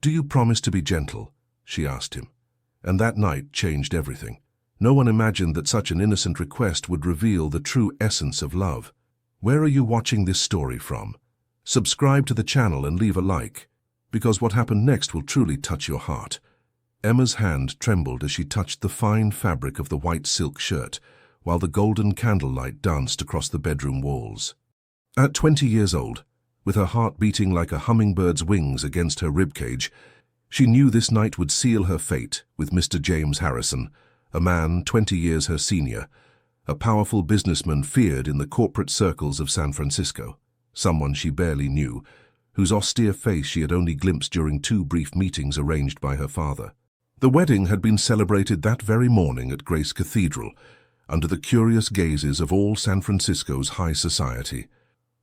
"Do you promise to be gentle?" she asked him. And that night changed everything. No one imagined that such an innocent request would reveal the true essence of love. Where are you watching this story from? Subscribe to the channel and leave a like, because what happened next will truly touch your heart. Emma's hand trembled as she touched the fine fabric of the white silk shirt, while the golden candlelight danced across the bedroom walls. At 20 years old, with her heart beating like a hummingbird's wings against her ribcage, she knew this night would seal her fate with Mr. James Harrison, a man 20 years her senior, a powerful businessman feared in the corporate circles of San Francisco, someone she barely knew, whose austere face she had only glimpsed during 2 brief meetings arranged by her father. The wedding had been celebrated that very morning at Grace Cathedral, under the curious gazes of all San Francisco's high society.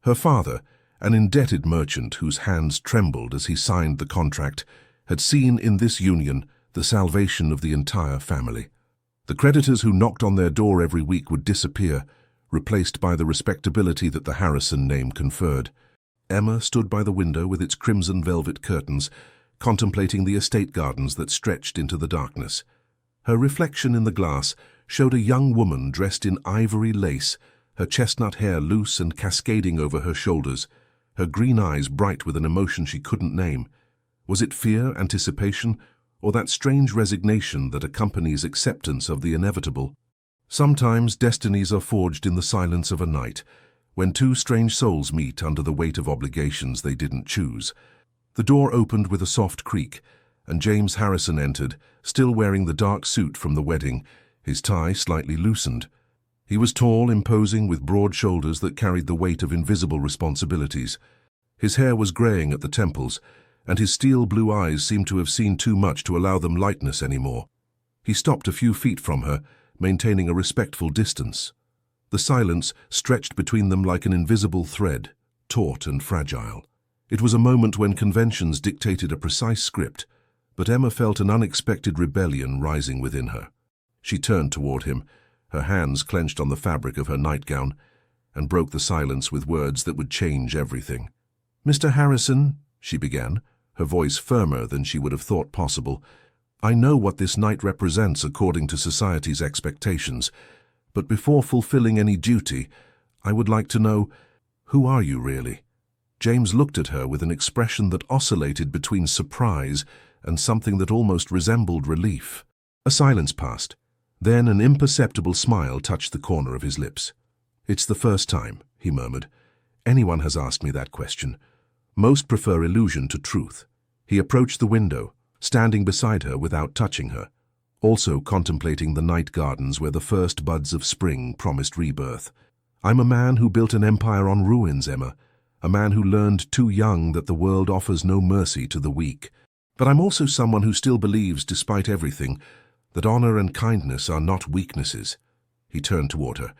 Her father, an indebted merchant whose hands trembled as he signed the contract, had seen in this union the salvation of the entire family. The creditors who knocked on their door every week would disappear, replaced by the respectability that the Harrison name conferred. Emma stood by the window with its crimson velvet curtains, contemplating the estate gardens that stretched into the darkness. Her reflection in the glass showed a young woman dressed in ivory lace, her chestnut hair loose and cascading over her shoulders, her green eyes bright with an emotion she couldn't name. Was it fear, anticipation, or that strange resignation that accompanies acceptance of the inevitable? Sometimes destinies are forged in the silence of a night, when 2 strange souls meet under the weight of obligations they didn't choose. The door opened with a soft creak, and James Harrison entered, still wearing the dark suit from the wedding, his tie slightly loosened. He was tall, imposing, with broad shoulders that carried the weight of invisible responsibilities. His hair was graying at the temples, and his steel blue eyes seemed to have seen too much to allow them lightness anymore. He stopped a few feet from her, maintaining a respectful distance. The silence stretched between them like an invisible thread, taut and fragile. It was a moment when conventions dictated a precise script, but Emma felt an unexpected rebellion rising within her. She turned toward him, her hands clenched on the fabric of her nightgown, and broke the silence with words that would change everything. "Mr. Harrison," she began, her voice firmer than she would have thought possible, "I know what this night represents according to society's expectations, but before fulfilling any duty, I would like to know, who are you really?" James looked at her with an expression that oscillated between surprise and something that almost resembled relief. A silence passed. Then an imperceptible smile touched the corner of his lips. "It's the first time," he murmured, "anyone has asked me that question. Most prefer illusion to truth." He approached the window, standing beside her without touching her, also contemplating the night gardens where the first buds of spring promised rebirth. "I'm a man who built an empire on ruins, Emma, a man who learned too young that the world offers no mercy to the weak. But I'm also someone who still believes, despite everything, that honor and kindness are not weaknesses." He turned toward her,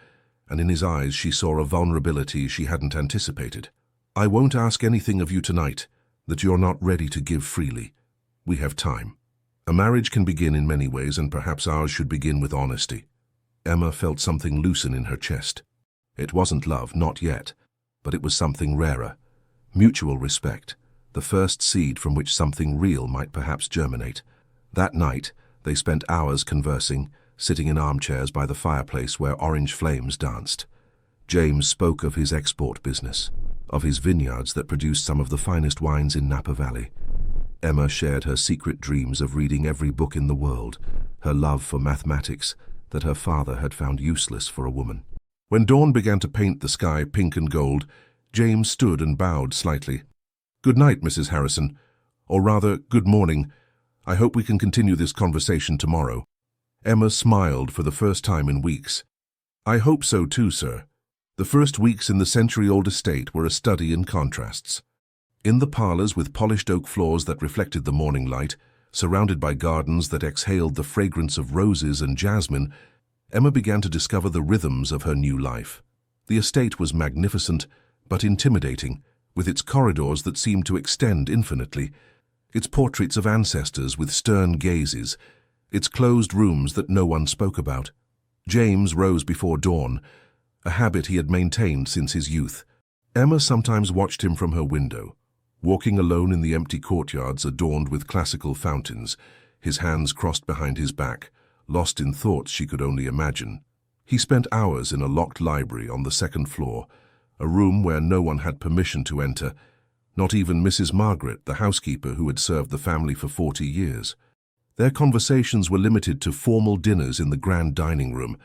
and in his eyes she saw a vulnerability she hadn't anticipated. "I won't ask anything of you tonight that you're not ready to give freely. We have time. A marriage can begin in many ways, and perhaps ours should begin with honesty." Emma felt something loosen in her chest. It wasn't love, not yet, but it was something rarer. Mutual respect, the first seed from which something real might perhaps germinate. That night, they spent hours conversing, sitting in armchairs by the fireplace where orange flames danced. James spoke of his export business, of his vineyards that produced some of the finest wines in Napa Valley. Emma shared her secret dreams of reading every book in the world, her love for mathematics that her father had found useless for a woman. When dawn began to paint the sky pink and gold, James stood and bowed slightly. "Good night, Mrs. Harrison, or rather, good morning. I hope we can continue this conversation tomorrow." Emma smiled for the first time in weeks. "I hope so too, sir." The first weeks in the century-old estate were a study in contrasts. In the parlors with polished oak floors that reflected the morning light, surrounded by gardens that exhaled the fragrance of roses and jasmine, Emma began to discover the rhythms of her new life. The estate was magnificent, but intimidating, with its corridors that seemed to extend infinitely, its portraits of ancestors with stern gazes, its closed rooms that no one spoke about. James rose before dawn, a habit he had maintained since his youth. Emma sometimes watched him from her window, walking alone in the empty courtyards adorned with classical fountains, his hands crossed behind his back, lost in thoughts she could only imagine. He spent hours in a locked library on the second floor, a room where no one had permission to enter, not even Mrs. Margaret, the housekeeper who had served the family for 40 years. Their conversations were limited to formal dinners in the grand dining room,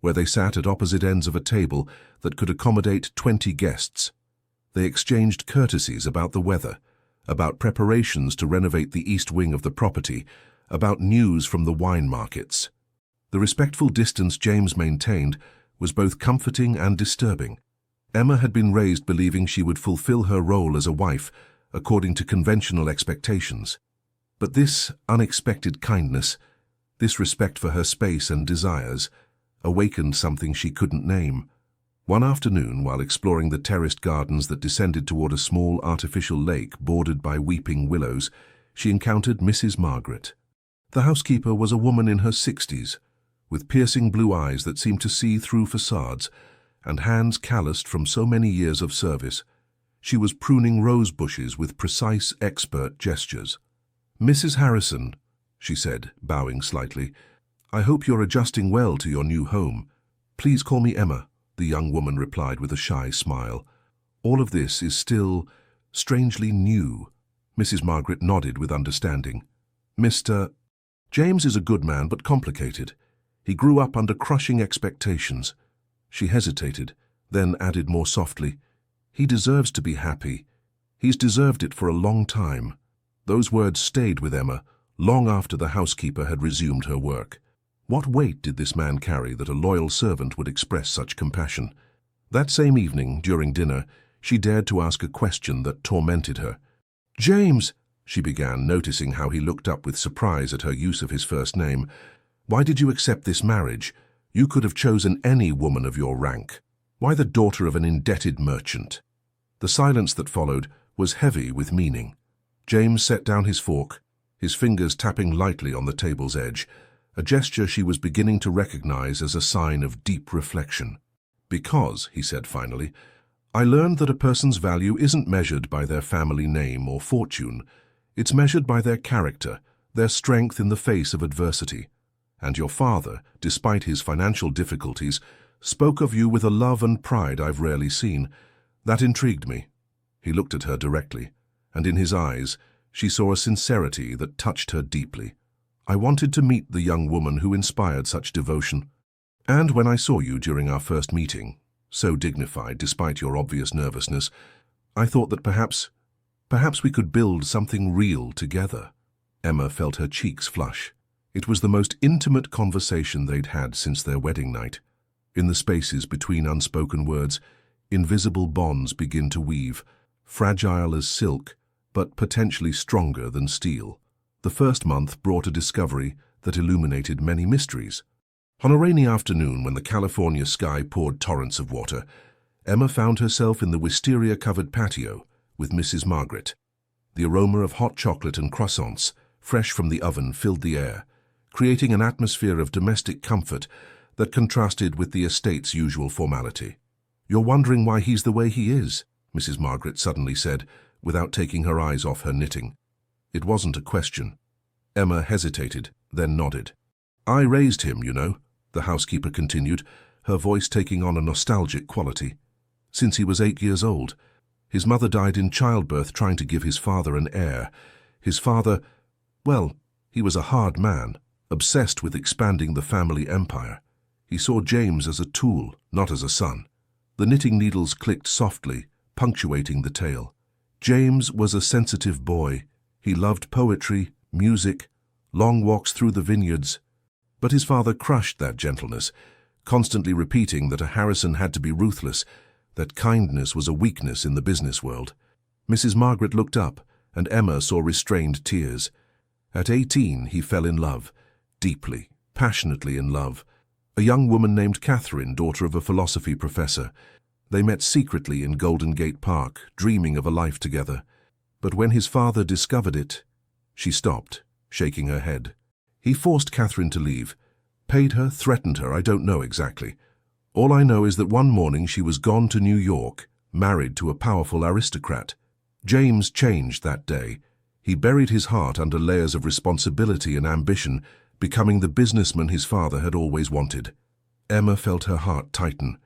where they sat at opposite ends of a table that could accommodate 20 guests. They exchanged courtesies about the weather, about preparations to renovate the east wing of the property, about news from the wine markets. The respectful distance James maintained was both comforting and disturbing. Emma had been raised believing she would fulfill her role as a wife according to conventional expectations. But this unexpected kindness, this respect for her space and desires, awakened something she couldn't name. One afternoon, while exploring the terraced gardens that descended toward a small artificial lake bordered by weeping willows, she encountered Mrs. Margaret. The housekeeper was a woman in her 60s, with piercing blue eyes that seemed to see through facades, and hands calloused from so many years of service. She was pruning rose bushes with precise, expert gestures. "Mrs. Harrison," she said, bowing slightly, "I hope you're adjusting well to your new home. Please call me Emma," the young woman replied with a shy smile. "All of this is still strangely new." Mrs. Margaret nodded with understanding. "Mr. James is a good man but complicated. He grew up under crushing expectations." She hesitated, then added more softly, "He deserves to be happy. He's deserved it for a long time." Those words stayed with Emma long after the housekeeper had resumed her work. What weight did this man carry that a loyal servant would express such compassion? That same evening, during dinner, she dared to ask a question that tormented her. "James," she began, noticing how he looked up with surprise at her use of his first name, "why did you accept this marriage? You could have chosen any woman of your rank. Why the daughter of an indebted merchant?" The silence that followed was heavy with meaning. James set down his fork, his fingers tapping lightly on the table's edge, a gesture she was beginning to recognize as a sign of deep reflection. "Because," he said finally, "I learned that a person's value isn't measured by their family name or fortune. It's measured by their character, their strength in the face of adversity. And your father, despite his financial difficulties, spoke of you with a love and pride I've rarely seen. That intrigued me." He looked at her directly, and in his eyes she saw a sincerity that touched her deeply. "I wanted to meet the young woman who inspired such devotion. And when I saw you during our first meeting, so dignified despite your obvious nervousness, I thought that perhaps we could build something real together." Emma felt her cheeks flush. It was the most intimate conversation they'd had since their wedding night. In the spaces between unspoken words, invisible bonds begin to weave, fragile as silk, but potentially stronger than steel. The first month brought a discovery that illuminated many mysteries. On a rainy afternoon when the California sky poured torrents of water, Emma found herself in the wisteria-covered patio with Mrs. Margaret. The aroma of hot chocolate and croissants, fresh from the oven, filled the air, creating an atmosphere of domestic comfort that contrasted with the estate's usual formality. "You're wondering why he's the way he is," Mrs. Margaret suddenly said, without taking her eyes off her knitting. It wasn't a question. Emma hesitated, then nodded. "I raised him, you know," the housekeeper continued, her voice taking on a nostalgic quality. "Since he was 8 years old. His mother died in childbirth trying to give his father an heir. His father, well, he was a hard man, obsessed with expanding the family empire. He saw James as a tool, not as a son." The knitting needles clicked softly, punctuating the tale. "James was a sensitive boy. He loved poetry, music, long walks through the vineyards. But his father crushed that gentleness, constantly repeating that a Harrison had to be ruthless, that kindness was a weakness in the business world." Mrs. Margaret looked up, and Emma saw restrained tears. At 18, he fell in love, deeply, passionately in love. A young woman named Catherine, daughter of a philosophy professor. They met secretly in Golden Gate Park, dreaming of a life together. But when his father discovered it, she stopped, shaking her head. He forced Catherine to leave, paid her, threatened her, I don't know exactly. All I know is that one morning she was gone to New York, married to a powerful aristocrat. James changed that day. He buried his heart under layers of responsibility and ambition, becoming the businessman his father had always wanted. Emma felt her heart tighten.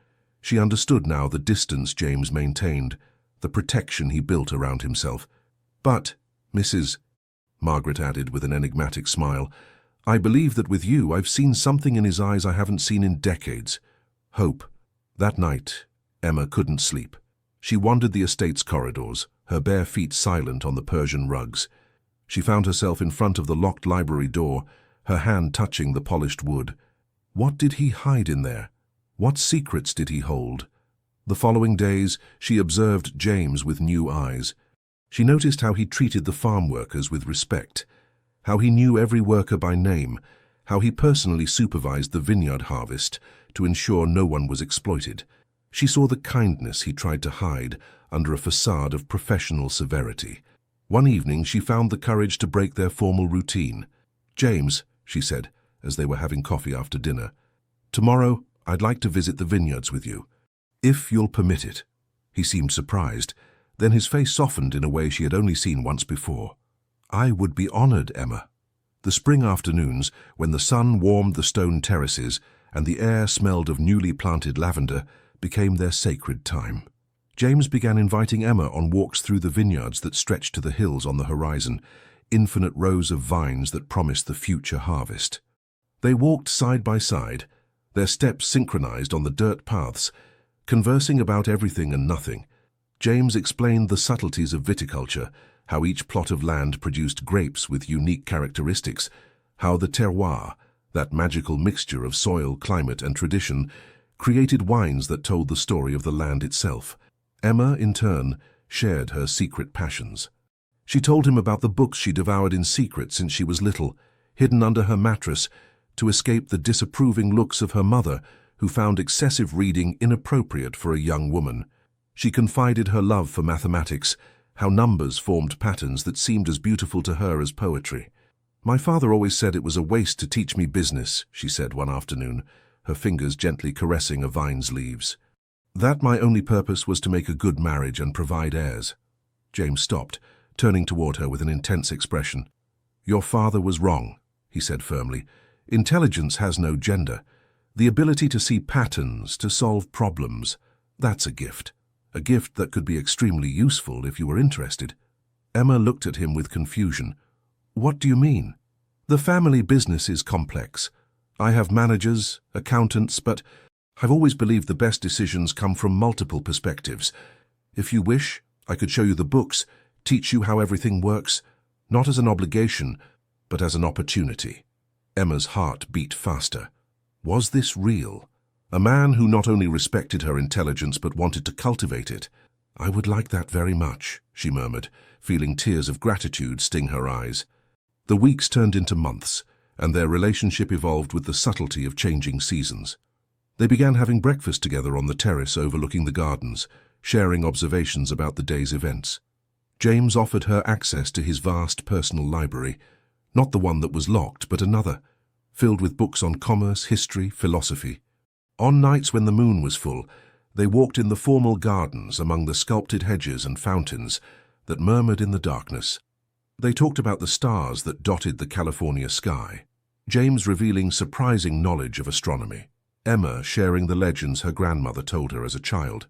She understood now the distance James maintained, the protection he built around himself. "But, Mrs. Margaret added with an enigmatic smile, "I believe that with you I've seen something in his eyes I haven't seen in decades. Hope." That night, Emma couldn't sleep. She wandered the estate's corridors, her bare feet silent on the Persian rugs. She found herself in front of the locked library door, her hand touching the polished wood. What did he hide in there? What secrets did he hold? The following days, she observed James with new eyes. She noticed how he treated the farm workers with respect, how he knew every worker by name, how he personally supervised the vineyard harvest to ensure no one was exploited. She saw the kindness he tried to hide under a facade of professional severity. One evening, she found the courage to break their formal routine. "James," she said, as they were having coffee after dinner, "tomorrow I'd like to visit the vineyards with you, if you'll permit it." He seemed surprised. Then his face softened in a way she had only seen once before. "I would be honored, Emma." The spring afternoons, when the sun warmed the stone terraces and the air smelled of newly planted lavender, became their sacred time. James began inviting Emma on walks through the vineyards that stretched to the hills on the horizon, infinite rows of vines that promised the future harvest. They walked side by side, their steps synchronized on the dirt paths, conversing about everything and nothing. James explained the subtleties of viticulture, how each plot of land produced grapes with unique characteristics, how the terroir, that magical mixture of soil, climate, and tradition, created wines that told the story of the land itself. Emma, in turn, shared her secret passions. She told him about the books she devoured in secret since she was little, hidden under her mattress, to escape the disapproving looks of her mother, who found excessive reading inappropriate for a young woman. She confided her love for mathematics, how numbers formed patterns that seemed as beautiful to her as poetry. "My father always said it was a waste to teach me business," she said one afternoon, her fingers gently caressing a vine's leaves. "That my only purpose was to make a good marriage and provide heirs." James stopped, turning toward her with an intense expression. "Your father was wrong," he said firmly. "Intelligence has no gender. The ability to see patterns, to solve problems, that's a gift. A gift that could be extremely useful if you were interested." Emma looked at him with confusion. "What do you mean?" "The family business is complex. I have managers, accountants, but I've always believed the best decisions come from multiple perspectives. If you wish, I could show you the books, teach you how everything works, not as an obligation, but as an opportunity." Emma's heart beat faster. Was this real? A man who not only respected her intelligence but wanted to cultivate it. "I would like that very much," she murmured, feeling tears of gratitude sting her eyes. The weeks turned into months, and their relationship evolved with the subtlety of changing seasons. They began having breakfast together on the terrace overlooking the gardens, sharing observations about the day's events. James offered her access to his vast personal library, not the one that was locked, but another, filled with books on commerce, history, philosophy. On nights when the moon was full, they walked in the formal gardens among the sculpted hedges and fountains that murmured in the darkness. They talked about the stars that dotted the California sky, James revealing surprising knowledge of astronomy, Emma sharing the legends her grandmother told her as a child.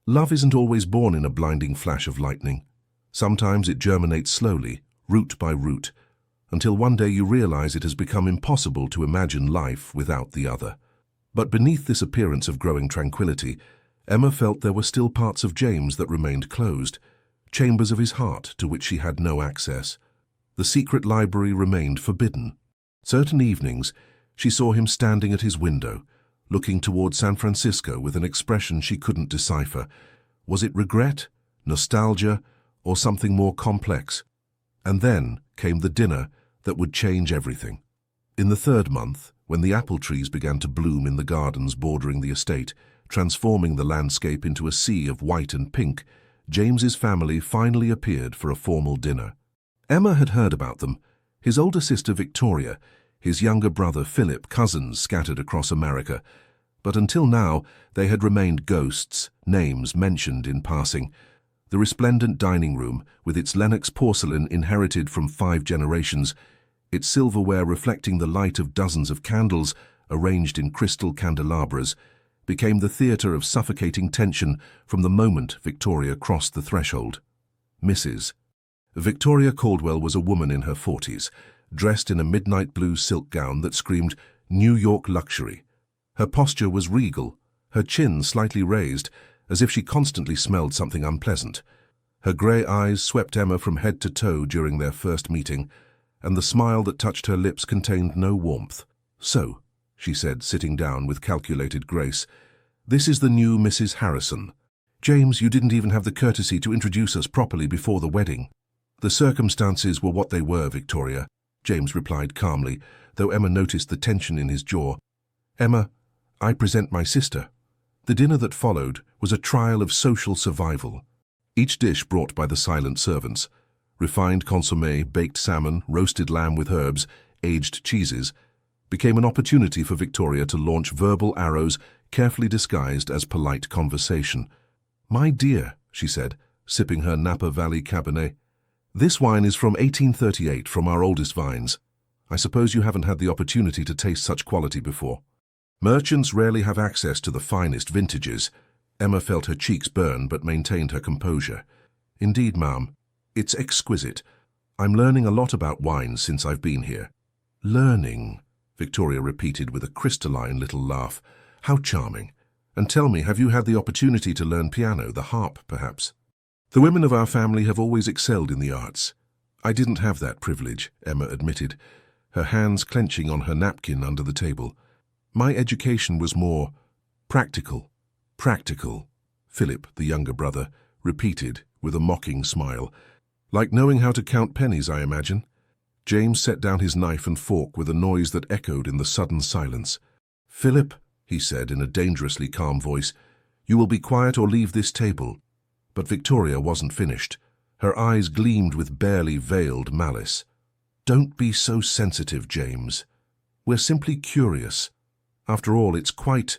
Love isn't always born in a blinding flash of lightning. Sometimes it germinates slowly, root by root, until one day you realize it has become impossible to imagine life without the other. But beneath this appearance of growing tranquility, Emma felt there were still parts of James that remained closed, chambers of his heart to which she had no access. The secret library remained forbidden. Certain evenings, she saw him standing at his window, looking toward San Francisco with an expression she couldn't decipher. Was it regret, nostalgia, or something more complex? And then came the dinner that would change everything. In the third month, when the apple trees began to bloom in the gardens bordering the estate, transforming the landscape into a sea of white and pink, James's family finally appeared for a formal dinner. Emma had heard about them. His older sister Victoria, his younger brother Philip, cousins scattered across America. But until now, they had remained ghosts, names mentioned in passing. The resplendent dining room, with its Lenox porcelain inherited from 5 generations, its silverware reflecting the light of dozens of candles arranged in crystal candelabras, became the theatre of suffocating tension from the moment Victoria crossed the threshold. Mrs. Victoria Caldwell was a woman in her 40s, dressed in a midnight blue silk gown that screamed New York luxury. Her posture was regal, her chin slightly raised, as if she constantly smelled something unpleasant. Her grey eyes swept Emma from head to toe during their first meeting, and the smile that touched her lips contained no warmth. "So," she said, sitting down with calculated grace, "this is the new Mrs. Harrison. James, you didn't even have the courtesy to introduce us properly before the wedding." "The circumstances were what they were, Victoria," James replied calmly, though Emma noticed the tension in his jaw. "Emma, I present my sister." The dinner that followed was a trial of social survival. Each dish brought by the silent servants, refined consommé, baked salmon, roasted lamb with herbs, aged cheeses, became an opportunity for Victoria to launch verbal arrows carefully disguised as polite conversation. "My dear," she said, sipping her Napa Valley Cabernet, "this wine is from 1838, from our oldest vines. I suppose you haven't had the opportunity to taste such quality before." Merchants rarely have access to the finest vintages. Emma felt her cheeks burn but maintained her composure. "Indeed, ma'am, it's exquisite. I'm learning a lot about wine since I've been here." "Learning," Victoria repeated with a crystalline little laugh. "How charming. And tell me, have you had the opportunity to learn piano, the harp, perhaps?" "The women of our family have always excelled in the arts." "I didn't have that privilege," Emma admitted, her hands clenching on her napkin under the table. "My education was more practical." "Practical," Philip, the younger brother, repeated with a mocking smile. "Like knowing how to count pennies, I imagine." James set down his knife and fork with a noise that echoed in the sudden silence. "Philip," he said in a dangerously calm voice, "you will be quiet or leave this table." But Victoria wasn't finished. Her eyes gleamed with barely veiled malice. "Don't be so sensitive, James. We're simply curious. After all, it's quite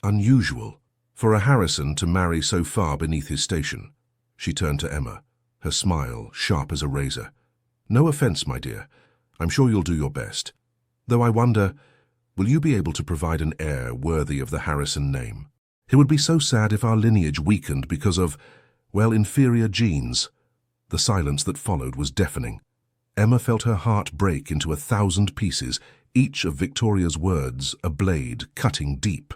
unusual for a Harrison to marry so far beneath his station." She turned to Emma, her smile sharp as a razor. "No offense, my dear. I'm sure you'll do your best. Though I wonder, will you be able to provide an heir worthy of the Harrison name? It would be so sad if our lineage weakened because of, well, inferior genes." The silence that followed was deafening. Emma felt her heart break into 1,000 pieces, each of Victoria's words a blade cutting deep.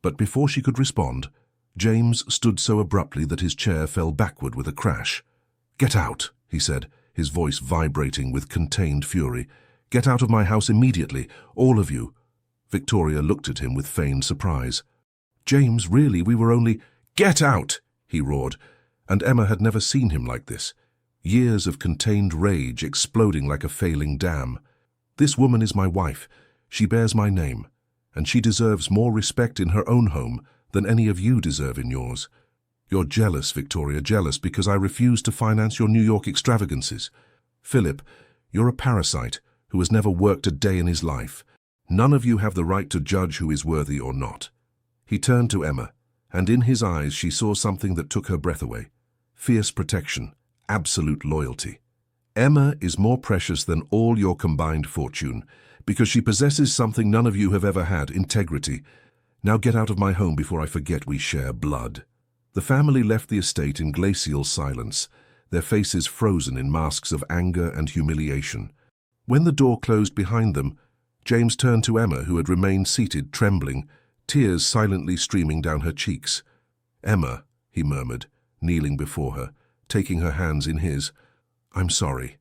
But before she could respond, James stood so abruptly that his chair fell backward with a crash. "Get out," he said, his voice vibrating with contained fury. "Get out of my house immediately, all of you." Victoria looked at him with feigned surprise. "James, really, we were only—" "Get out!" he roared, and Emma had never seen him like this. Years of contained rage exploding like a failing dam. "This woman is my wife. She bears my name, and she deserves more respect in her own home than any of you deserve in yours. You're jealous, Victoria, jealous because I refuse to finance your New York extravagances. Philip, you're a parasite who has never worked a day in his life. None of you have the right to judge who is worthy or not." He turned to Emma, and in his eyes she saw something that took her breath away. Fierce protection, absolute loyalty. "Emma is more precious than all your combined fortune, because she possesses something none of you have ever had, integrity. Now get out of my home before I forget we share blood." The family left the estate in glacial silence, their faces frozen in masks of anger and humiliation. When the door closed behind them, James turned to Emma, who had remained seated, trembling, tears silently streaming down her cheeks. "Emma," he murmured, kneeling before her, taking her hands in his, "I'm sorry.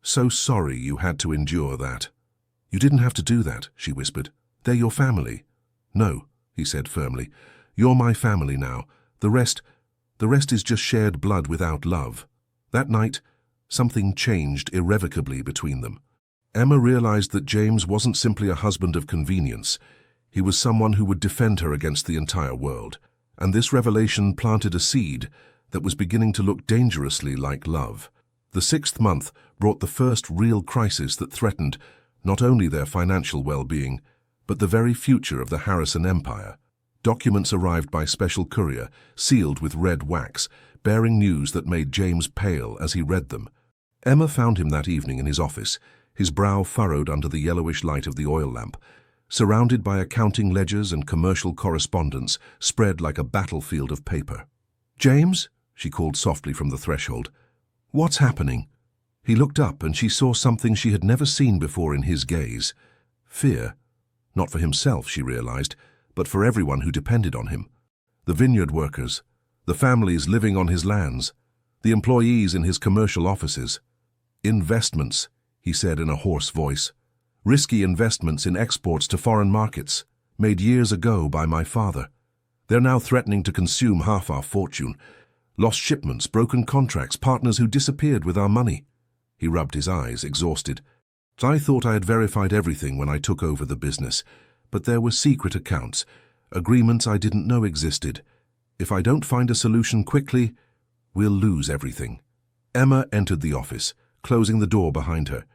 So sorry you had to endure that." "You didn't have to do that," she whispered. "They're your family." "No," he said firmly. "You're my family now. The rest is just shared blood without love." That night, something changed irrevocably between them. Emma realized that James wasn't simply a husband of convenience. He was someone who would defend her against the entire world. And this revelation planted a seed that was beginning to look dangerously like love. The 6th month brought the first real crisis that threatened not only their financial well-being, but the very future of the Harrison empire. Documents arrived by special courier, sealed with red wax, bearing news that made James pale as he read them. Emma found him that evening in his office, his brow furrowed under the yellowish light of the oil lamp, surrounded by accounting ledgers and commercial correspondence spread like a battlefield of paper. "James?" she called softly from the threshold. "What's happening?" He looked up and she saw something she had never seen before in his gaze. Fear. Not for himself, she realized, but for everyone who depended on him. The vineyard workers, the families living on his lands, the employees in his commercial offices. "Investments," he said in a hoarse voice. "Risky investments in exports to foreign markets, made years ago by my father. They're now threatening to consume half our fortune. Lost shipments, broken contracts, partners who disappeared with our money." He rubbed his eyes, exhausted. "I thought I had verified everything when I took over the business, but there were secret accounts, agreements I didn't know existed. If I don't find a solution quickly, we'll lose everything." Emma entered the office, closing the door behind her.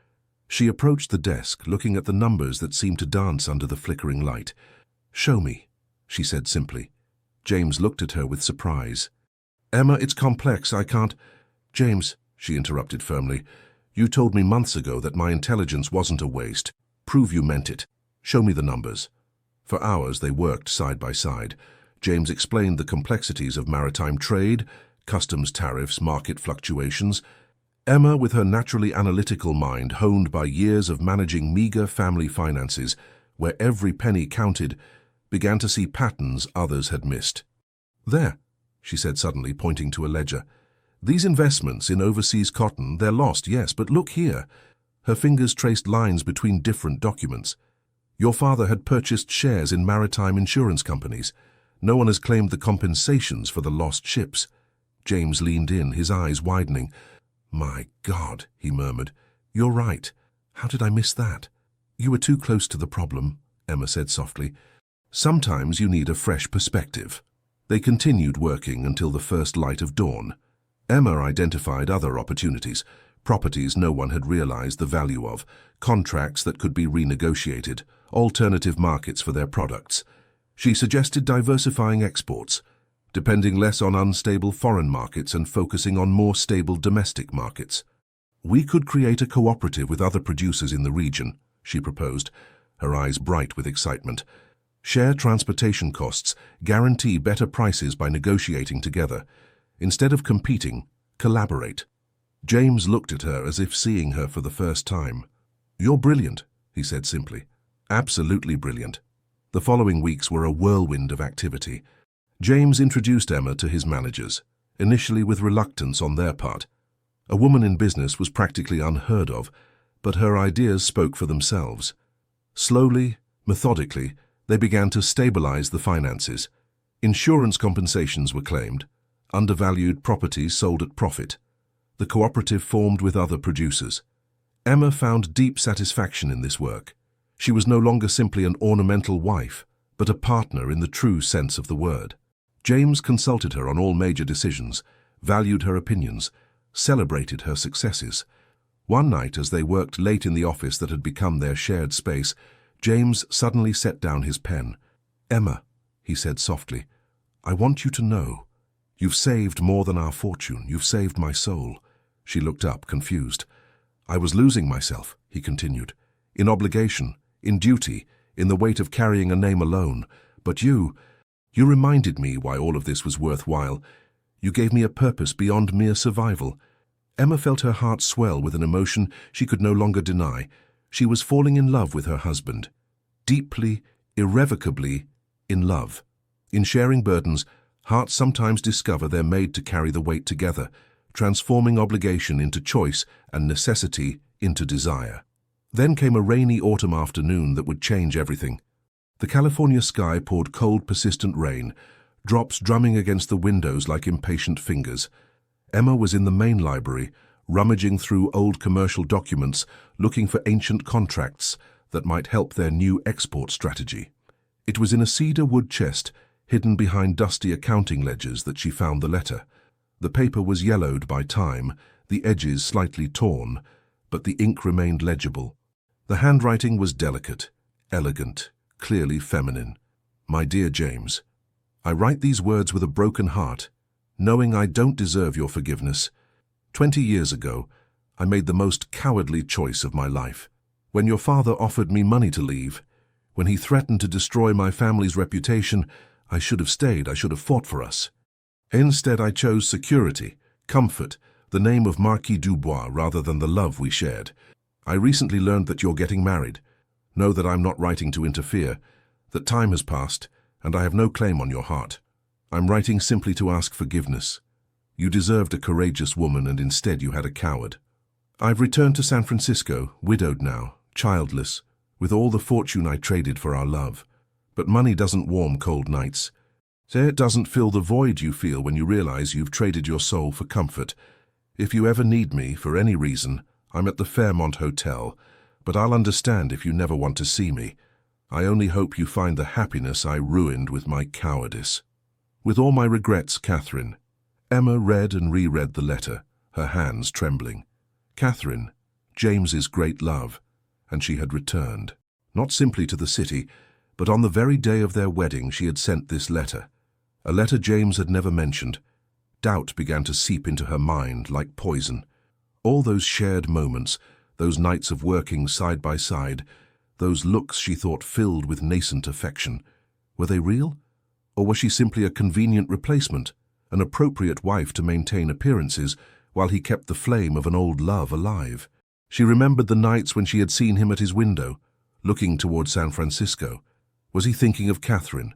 She approached the desk, looking at the numbers that seemed to dance under the flickering light. "Show me," she said simply. James looked at her with surprise. "Emma, it's complex, I can't—" "James," she interrupted firmly, "you told me months ago that my intelligence wasn't a waste. Prove you meant it. Show me the numbers." For hours they worked side by side. James explained the complexities of maritime trade, customs tariffs, market fluctuations. Emma, with her naturally analytical mind honed by years of managing meager family finances, where every penny counted, began to see patterns others had missed. "There," she said suddenly, pointing to a ledger. "These investments in overseas cotton, they're lost, yes, but look here." Her fingers traced lines between different documents. "Your father had purchased shares in maritime insurance companies. No one has claimed the compensations for the lost ships." James leaned in, his eyes widening. "My God," he murmured. "You're right. How did I miss that?" "You were too close to the problem," Emma said softly. "Sometimes you need a fresh perspective." They continued working until the first light of dawn. Emma identified other opportunities, properties no one had realized the value of, contracts that could be renegotiated, alternative markets for their products. She suggested diversifying exports, depending less on unstable foreign markets and focusing on more stable domestic markets. "We could create a cooperative with other producers in the region," she proposed, her eyes bright with excitement. "Share transportation costs, guarantee better prices by negotiating together. Instead of competing, collaborate." James looked at her as if seeing her for the first time. "You're brilliant," he said simply. "Absolutely brilliant." The following weeks were a whirlwind of activity. James introduced Emma to his managers, initially with reluctance on their part. A woman in business was practically unheard of, but her ideas spoke for themselves. Slowly, methodically, they began to stabilize the finances. Insurance compensations were claimed, undervalued properties sold at profit. The cooperative formed with other producers. Emma found deep satisfaction in this work. She was no longer simply an ornamental wife, but a partner in the true sense of the word. James consulted her on all major decisions, valued her opinions, celebrated her successes. One night, as they worked late in the office that had become their shared space, James suddenly set down his pen. "Emma," he said softly, "I want you to know. You've saved more than our fortune. You've saved my soul." She looked up, confused. "I was losing myself," he continued, "in obligation, in duty, in the weight of carrying a name alone. But you reminded me why all of this was worthwhile. You gave me a purpose beyond mere survival." Emma felt her heart swell with an emotion she could no longer deny. She was falling in love with her husband. Deeply, irrevocably in love. In sharing burdens, hearts sometimes discover they're made to carry the weight together, transforming obligation into choice and necessity into desire. Then came a rainy autumn afternoon that would change everything. The California sky poured cold, persistent rain, drops drumming against the windows like impatient fingers. Emma was in the main library, rummaging through old commercial documents, looking for ancient contracts that might help their new export strategy. It was in a cedar wood chest, hidden behind dusty accounting ledgers, that she found the letter. The paper was yellowed by time, the edges slightly torn, but the ink remained legible. The handwriting was delicate, elegant, clearly feminine. "My dear James, I write these words with a broken heart. knowing I don't deserve your forgiveness. 20 years ago, I made the most cowardly choice of my life. When your father offered me money to leave, when he threatened to destroy my family's reputation, I should have stayed, I should have fought for us. Instead, I chose security, comfort, the name of Marquis Dubois rather than the love we shared. I recently learned that you're getting married. Know that I'm not writing to interfere, that time has passed, and I have no claim on your heart. I'm writing simply to ask forgiveness. You deserved a courageous woman, and instead you had a coward. I've returned to San Francisco, widowed now, childless, with all the fortune I traded for our love. But money doesn't warm cold nights. It doesn't fill the void you feel when you realize you've traded your soul for comfort. If you ever need me, for any reason, I'm at the Fairmont Hotel, but I'll understand if you never want to see me. I only hope you find the happiness I ruined with my cowardice. With all my regrets, Catherine. Emma read and reread the letter, her hands trembling. Catherine, James's great love, and she had returned. Not simply to the city, but on the very day of their wedding she had sent this letter. A letter James had never mentioned. Doubt began to seep into her mind like poison. All those shared moments, those nights of working side by side, those looks she thought filled with nascent affection, were they real? Or was she simply a convenient replacement, an appropriate wife to maintain appearances while he kept the flame of an old love alive? She remembered the nights when she had seen him at his window, looking toward San Francisco. Was he thinking of Catherine?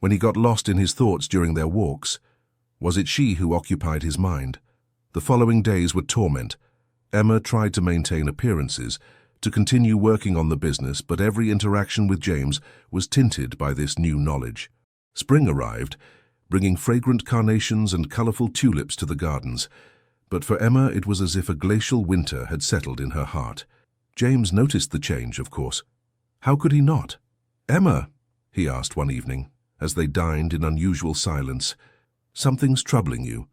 When he got lost in his thoughts during their walks, was it she who occupied his mind? The following days were torment. Emma tried to maintain appearances, to continue working on the business, but every interaction with James was tinted by this new knowledge. Spring arrived, bringing fragrant carnations and colorful tulips to the gardens, but for Emma it was as if a glacial winter had settled in her heart. James noticed the change, of course. How could he not? "Emma," he asked one evening, as they dined in unusual silence, "something's troubling you.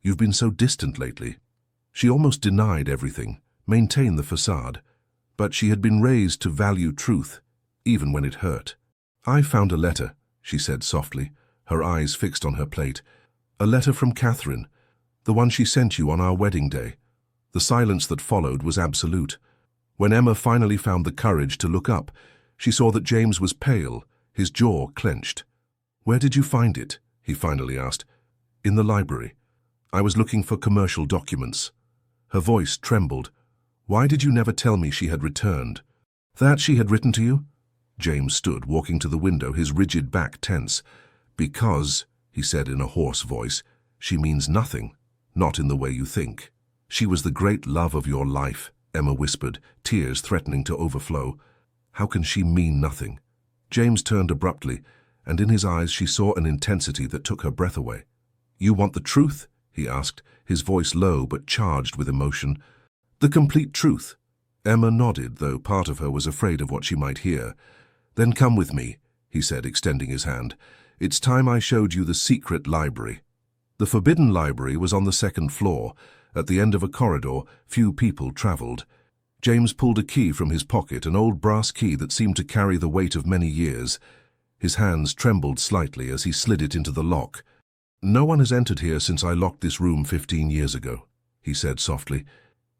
You've been so distant lately." She almost denied everything, maintained the facade, but she had been raised to value truth, even when it hurt. "I found a letter," she said softly, her eyes fixed on her plate. "A letter from Catherine, the one she sent you on our wedding day." The silence that followed was absolute. When Emma finally found the courage to look up, she saw that James was pale, his jaw clenched. "Where did you find it?" he finally asked. "In the library. I was looking for commercial documents." Her voice trembled. "Why did you never tell me she had returned?" "That she had written to you?" James stood, walking to the window, his rigid back tense. "Because," he said in a hoarse voice, "she means nothing, not in the way you think." "She was the great love of your life," Emma whispered, tears threatening to overflow. "How can she mean nothing?" James turned abruptly, and in his eyes she saw an intensity that took her breath away. "You want the truth?" he asked, his voice low but charged with emotion. "The complete truth?" Emma nodded, though part of her was afraid of what she might hear. "Then come with me," he said, extending his hand. "It's time I showed you the secret library." The forbidden library was on the second floor. At the end of a corridor, few people traveled. James pulled a key from his pocket, an old brass key that seemed to carry the weight of many years. His hands trembled slightly as he slid it into the lock. "No one has entered here since I locked this room 15 years ago," he said softly.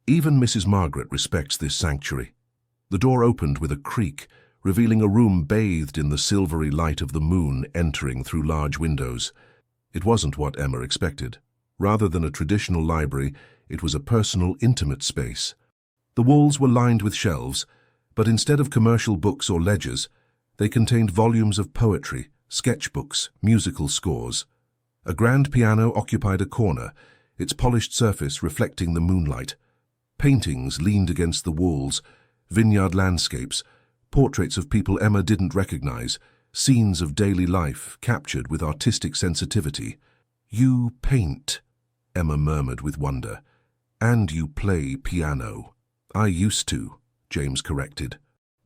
"Even Mrs. Margaret respects this sanctuary." The door opened with a creak, revealing a room bathed in the silvery light of the moon entering through large windows. It wasn't what Emma expected. Rather than a traditional library, it was a personal, intimate space. The walls were lined with shelves, but instead of commercial books or ledgers, they contained volumes of poetry, sketchbooks, musical scores. A grand piano occupied a corner, its polished surface reflecting the moonlight. Paintings leaned against the walls, vineyard landscapes, portraits of people Emma didn't recognize, scenes of daily life captured with artistic sensitivity. "You paint," Emma murmured with wonder, "and you play piano." "I used to," James corrected.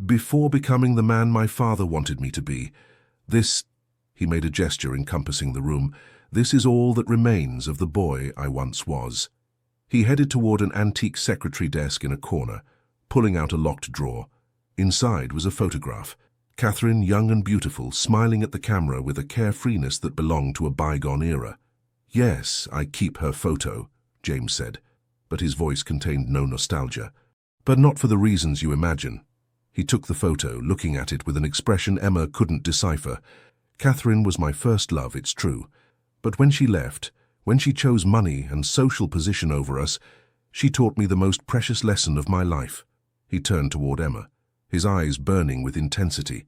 "Before becoming the man my father wanted me to be. This," he made a gesture encompassing the room, "this is all that remains of the boy I once was." He headed toward an antique secretary desk in a corner, pulling out a locked drawer. Inside was a photograph. Catherine, young and beautiful, smiling at the camera with a carefreeness that belonged to a bygone era. Yes, I keep her photo, James said, but his voice contained no nostalgia. But not for the reasons you imagine. He took the photo, looking at it with an expression Emma couldn't decipher. Catherine was my first love, it's true. But when she left, when she chose money and social position over us, she taught me the most precious lesson of my life. He turned toward Emma, his eyes burning with intensity.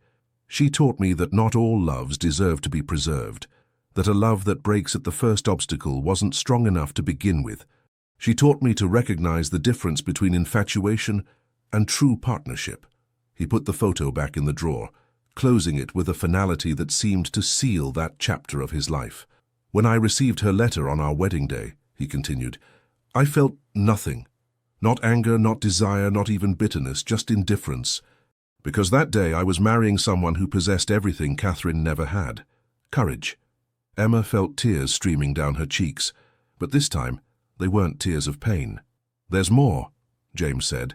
She taught me that not all loves deserve to be preserved, that a love that breaks at the first obstacle wasn't strong enough to begin with. She taught me to recognize the difference between infatuation and true partnership. He put the photo back in the drawer, closing it with a finality that seemed to seal that chapter of his life. When I received her letter on our wedding day, he continued, I felt nothing. Not anger, not desire, not even bitterness, just indifference. Because that day I was marrying someone who possessed everything Catherine never had. Courage. Emma felt tears streaming down her cheeks, but this time they weren't tears of pain. There's more, James said,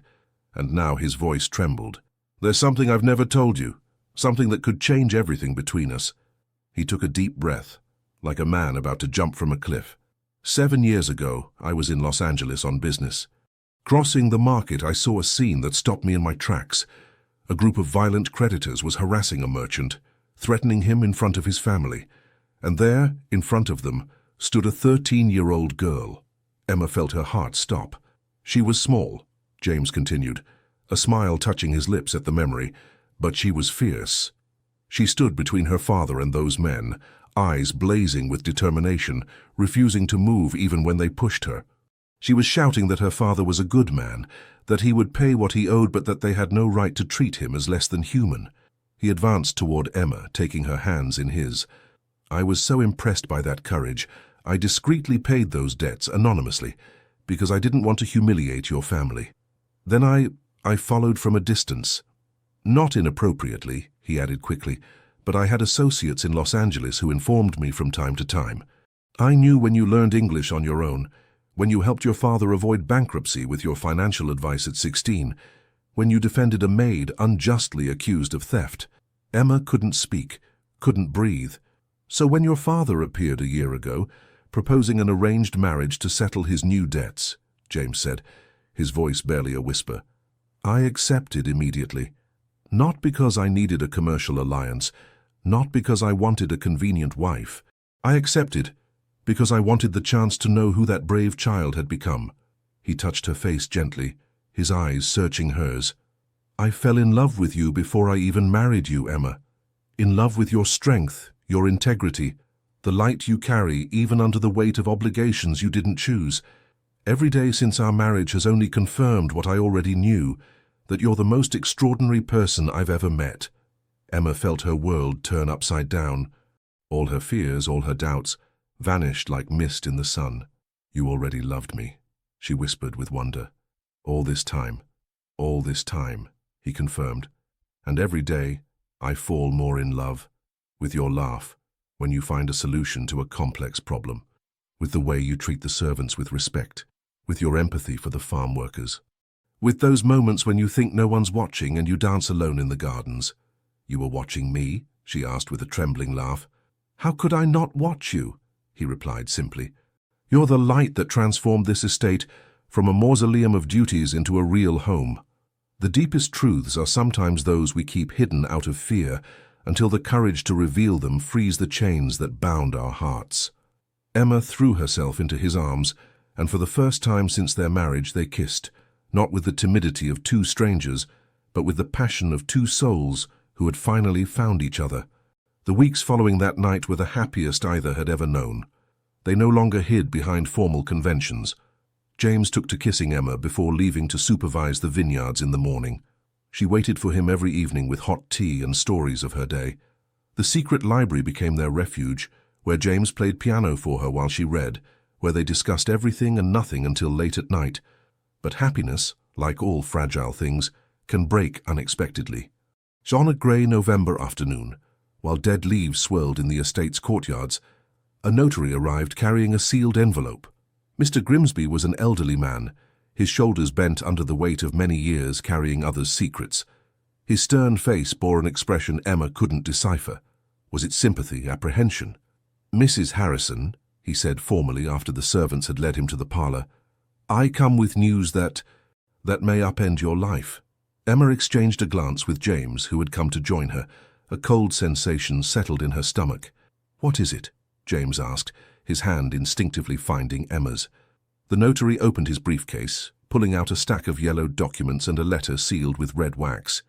and now his voice trembled. There's something I've never told you, something that could change everything between us. He took a deep breath, like a man about to jump from a cliff. 7 years ago, I was in Los Angeles on business. Crossing the market, I saw a scene that stopped me in my tracks. A group of violent creditors was harassing a merchant, threatening him in front of his family. And there, in front of them, stood a 13-year-old girl. Emma felt her heart stop. She was small, James continued, a smile touching his lips at the memory, but she was fierce. She stood between her father and those men, eyes blazing with determination, refusing to move even when they pushed her. She was shouting that her father was a good man, that he would pay what he owed but that they had no right to treat him as less than human. He advanced toward Emma, taking her hands in his. I was so impressed by that courage, I discreetly paid those debts anonymously, because I didn't want to humiliate your family. Then I followed from a distance. Not inappropriately, he added quickly, but I had associates in Los Angeles who informed me from time to time. I knew when you learned English on your own, when you helped your father avoid bankruptcy with your financial advice at 16, when you defended a maid unjustly accused of theft. Emma couldn't speak, couldn't breathe. So when your father appeared a year ago, proposing an arranged marriage to settle his new debts, James said, his voice barely a whisper, I accepted immediately. Not because I needed a commercial alliance, not because I wanted a convenient wife. I accepted because I wanted the chance to know who that brave child had become. He touched her face gently, his eyes searching hers. I fell in love with you before I even married you, Emma. In love with your strength, your integrity, the light you carry even under the weight of obligations you didn't choose. Every day since our marriage has only confirmed what I already knew, that you're the most extraordinary person I've ever met. Emma felt her world turn upside down. All her fears, all her doubts, vanished like mist in the sun. You already loved me, she whispered with wonder. All this time, he confirmed. And every day, I fall more in love with your laugh when you find a solution to a complex problem, with the way you treat the servants with respect, with your empathy for the farm workers, with those moments when you think no one's watching and you dance alone in the gardens. You were watching me? She asked with a trembling laugh. How could I not watch you? He replied simply. You're the light that transformed this estate from a mausoleum of duties into a real home. The deepest truths are sometimes those we keep hidden out of fear until the courage to reveal them frees the chains that bound our hearts. Emma threw herself into his arms, and for the first time since their marriage they kissed, not with the timidity of two strangers, but with the passion of two souls who had finally found each other. The weeks following that night were the happiest either had ever known. They no longer hid behind formal conventions. James took to kissing Emma before leaving to supervise the vineyards in the morning. She waited for him every evening with hot tea and stories of her day. The secret library became their refuge, where James played piano for her while she read, where they discussed everything and nothing until late at night. But happiness, like all fragile things, can break unexpectedly. On a grey November afternoon, while dead leaves swirled in the estate's courtyards, a notary arrived carrying a sealed envelope. Mr. Grimsby was an elderly man, his shoulders bent under the weight of many years carrying others' secrets. His stern face bore an expression Emma couldn't decipher. Was it sympathy, apprehension? Mrs. Harrison, he said formally after the servants had led him to the parlor. "I come with news that may upend your life." Emma exchanged a glance with James, who had come to join her. A cold sensation settled in her stomach. "What is it?" James asked, his hand instinctively finding Emma's. The notary opened his briefcase, pulling out a stack of yellowed documents and a letter sealed with red wax.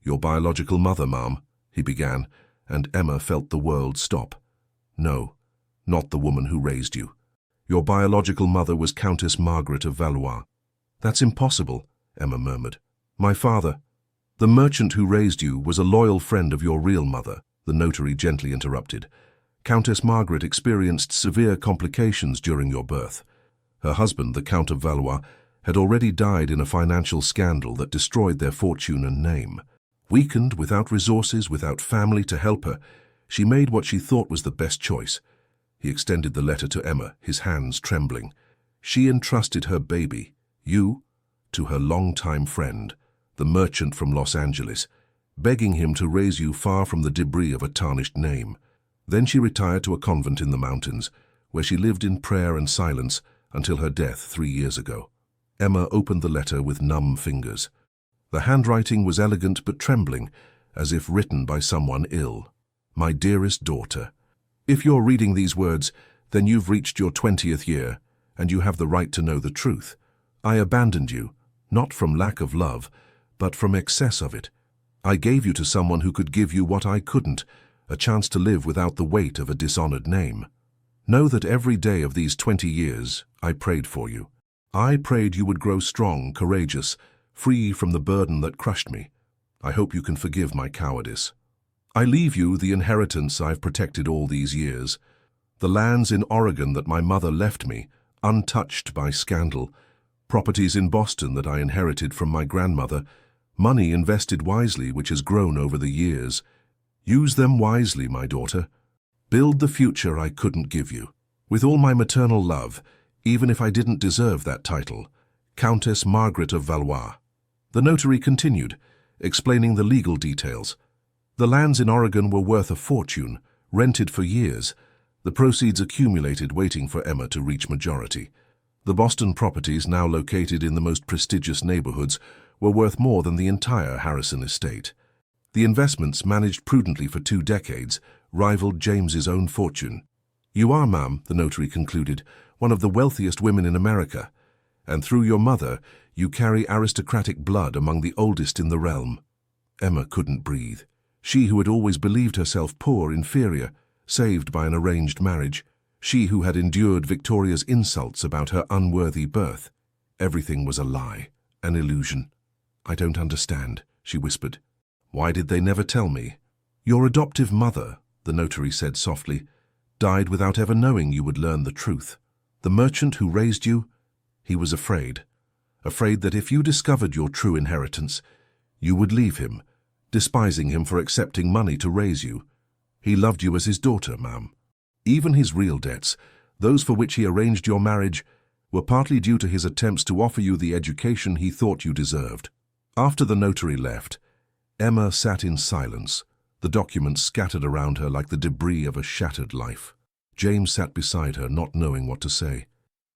"Your biological mother, ma'am," he began, and Emma felt the world stop. "No, not the woman who raised you. Your biological mother was Countess Margaret of Valois." "That's impossible," Emma murmured. "My father—" "The merchant who raised you was a loyal friend of your real mother," the notary gently interrupted. "Countess Margaret experienced severe complications during your birth. Her husband, the Count of Valois, had already died in a financial scandal that destroyed their fortune and name. Weakened, without resources, without family to help her, she made what she thought was the best choice." He extended the letter to Emma, his hands trembling. "She entrusted her baby, you, to her longtime friend, the merchant from Los Angeles, begging him to raise you far from the debris of a tarnished name. Then she retired to a convent in the mountains, where she lived in prayer and silence until her death 3 years ago." Emma opened the letter with numb fingers. The handwriting was elegant but trembling, as if written by someone ill. "My dearest daughter, if you're reading these words, then you've reached your 20th year, and you have the right to know the truth. I abandoned you, not from lack of love, but from excess of it. I gave you to someone who could give you what I couldn't, a chance to live without the weight of a dishonored name. Know that every day of these 20 years, I prayed for you. I prayed you would grow strong, courageous, free from the burden that crushed me. I hope you can forgive my cowardice. I leave you the inheritance I've protected all these years, the lands in Oregon that my mother left me, untouched by scandal, properties in Boston that I inherited from my grandmother, money invested wisely which has grown over the years. Use them wisely, my daughter. Build the future I couldn't give you. With all my maternal love, even if I didn't deserve that title, Countess Margaret of Valois." The notary continued, explaining the legal details. The lands in Oregon were worth a fortune, rented for years. The proceeds accumulated waiting for Emma to reach majority. The Boston properties, now located in the most prestigious neighborhoods, were worth more than the entire Harrison estate. The investments, managed prudently for 2 decades, rivaled James's own fortune. "You are, ma'am," the notary concluded, "one of the wealthiest women in America, and through your mother, you carry aristocratic blood among the oldest in the realm." Emma couldn't breathe. She who had always believed herself poor, inferior, saved by an arranged marriage. She who had endured Victoria's insults about her unworthy birth. Everything was a lie, an illusion. "I don't understand," she whispered. "Why did they never tell me?" "Your adoptive mother," the notary said softly, "died without ever knowing you would learn the truth. The merchant who raised you, he was afraid that if you discovered your true inheritance, you would leave him, despising him for accepting money to raise you. He loved you as his daughter, ma'am. Even his real debts, those for which he arranged your marriage, were partly due to his attempts to offer you the education he thought you deserved." After the notary left, Emma sat in silence, the documents scattered around her like the debris of a shattered life. James sat beside her, not knowing what to say.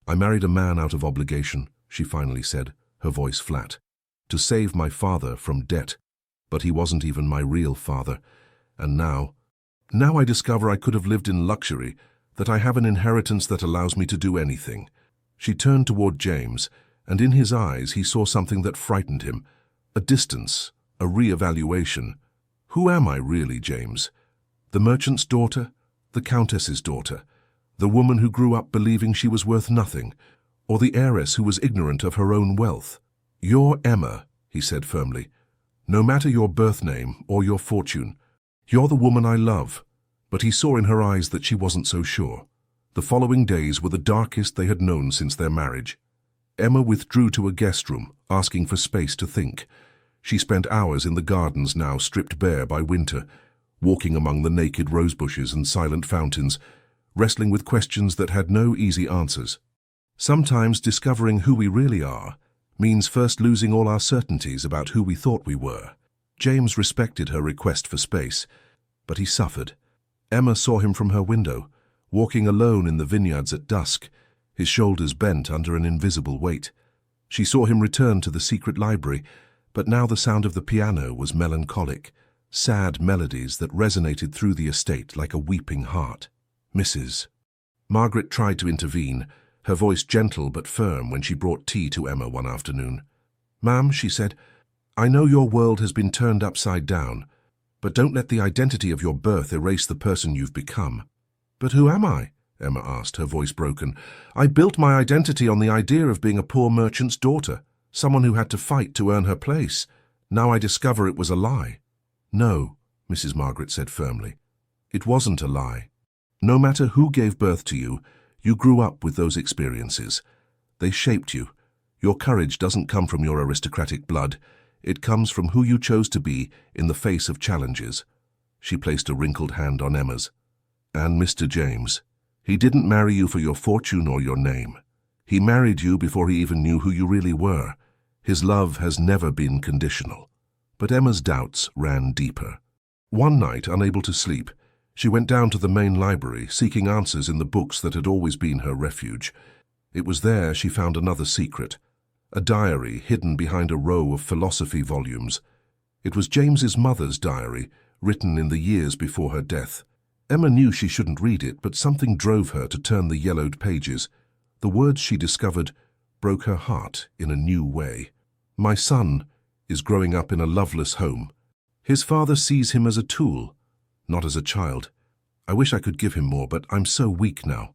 "I married a man out of obligation," she finally said, her voice flat, "to save my father from debt. But he wasn't even my real father. And now I discover I could have lived in luxury, that I have an inheritance that allows me to do anything." She turned toward James, and in his eyes he saw something that frightened him. A distance, a re-evaluation. "Who am I really, James? The merchant's daughter? The countess's daughter? The woman who grew up believing she was worth nothing? Or the heiress who was ignorant of her own wealth?" "You're Emma," he said firmly. "No matter your birth name or your fortune, you're the woman I love." But he saw in her eyes that she wasn't so sure. The following days were the darkest they had known since their marriage. Emma withdrew to a guest room, asking for space to think. She spent hours in the gardens now stripped bare by winter, walking among the naked rose bushes and silent fountains, wrestling with questions that had no easy answers. Sometimes discovering who we really are means first losing all our certainties about who we thought we were. James respected her request for space, but he suffered. Emma saw him from her window, walking alone in the vineyards at dusk, his shoulders bent under an invisible weight. She saw him return to the secret library, but now the sound of the piano was melancholic, sad melodies that resonated through the estate like a weeping heart. Mrs. Margaret tried to intervene, her voice gentle but firm when she brought tea to Emma one afternoon. "Ma'am," she said, "I know your world has been turned upside down, but don't let the identity of your birth erase the person you've become." "But who am I?" Emma asked, her voice broken. "I built my identity on the idea of being a poor merchant's daughter, someone who had to fight to earn her place. Now I discover it was a lie." "No," Mrs. Margaret said firmly. "It wasn't a lie. No matter who gave birth to you, you grew up with those experiences. They shaped you. Your courage doesn't come from your aristocratic blood. It comes from who you chose to be in the face of challenges." She placed a wrinkled hand on Emma's. "And Mr. James, he didn't marry you for your fortune or your name. He married you before he even knew who you really were. His love has never been conditional." But Emma's doubts ran deeper. One night, unable to sleep, she went down to the main library, seeking answers in the books that had always been her refuge. It was there she found another secret, a diary hidden behind a row of philosophy volumes. It was James's mother's diary, written in the years before her death. Emma knew she shouldn't read it, but something drove her to turn the yellowed pages. The words she discovered broke her heart in a new way. "My son is growing up in a loveless home. His father sees him as a tool, not as a child. I wish I could give him more, but I'm so weak now.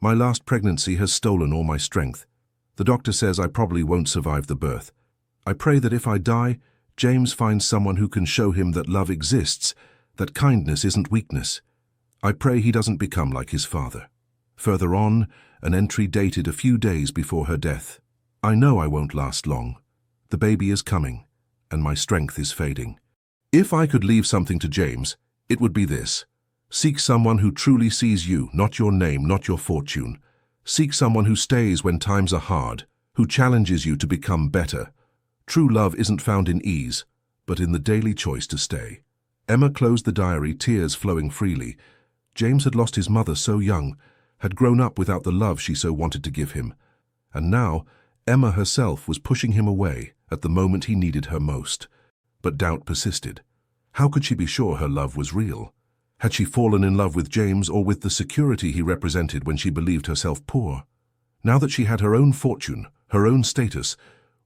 My last pregnancy has stolen all my strength. The doctor says I probably won't survive the birth. I pray that if I die, James finds someone who can show him that love exists, that kindness isn't weakness. I pray he doesn't become like his father." Further on, an entry dated a few days before her death. "I know I won't last long. The baby is coming, and my strength is fading. If I could leave something to James, it would be this. Seek someone who truly sees you, not your name, not your fortune. Seek someone who stays when times are hard, who challenges you to become better. True love isn't found in ease, but in the daily choice to stay." Emma closed the diary, tears flowing freely. James had lost his mother so young, had grown up without the love she so wanted to give him. And now, Emma herself was pushing him away at the moment he needed her most. But doubt persisted. How could she be sure her love was real? Had she fallen in love with James or with the security he represented when she believed herself poor? Now that she had her own fortune, her own status,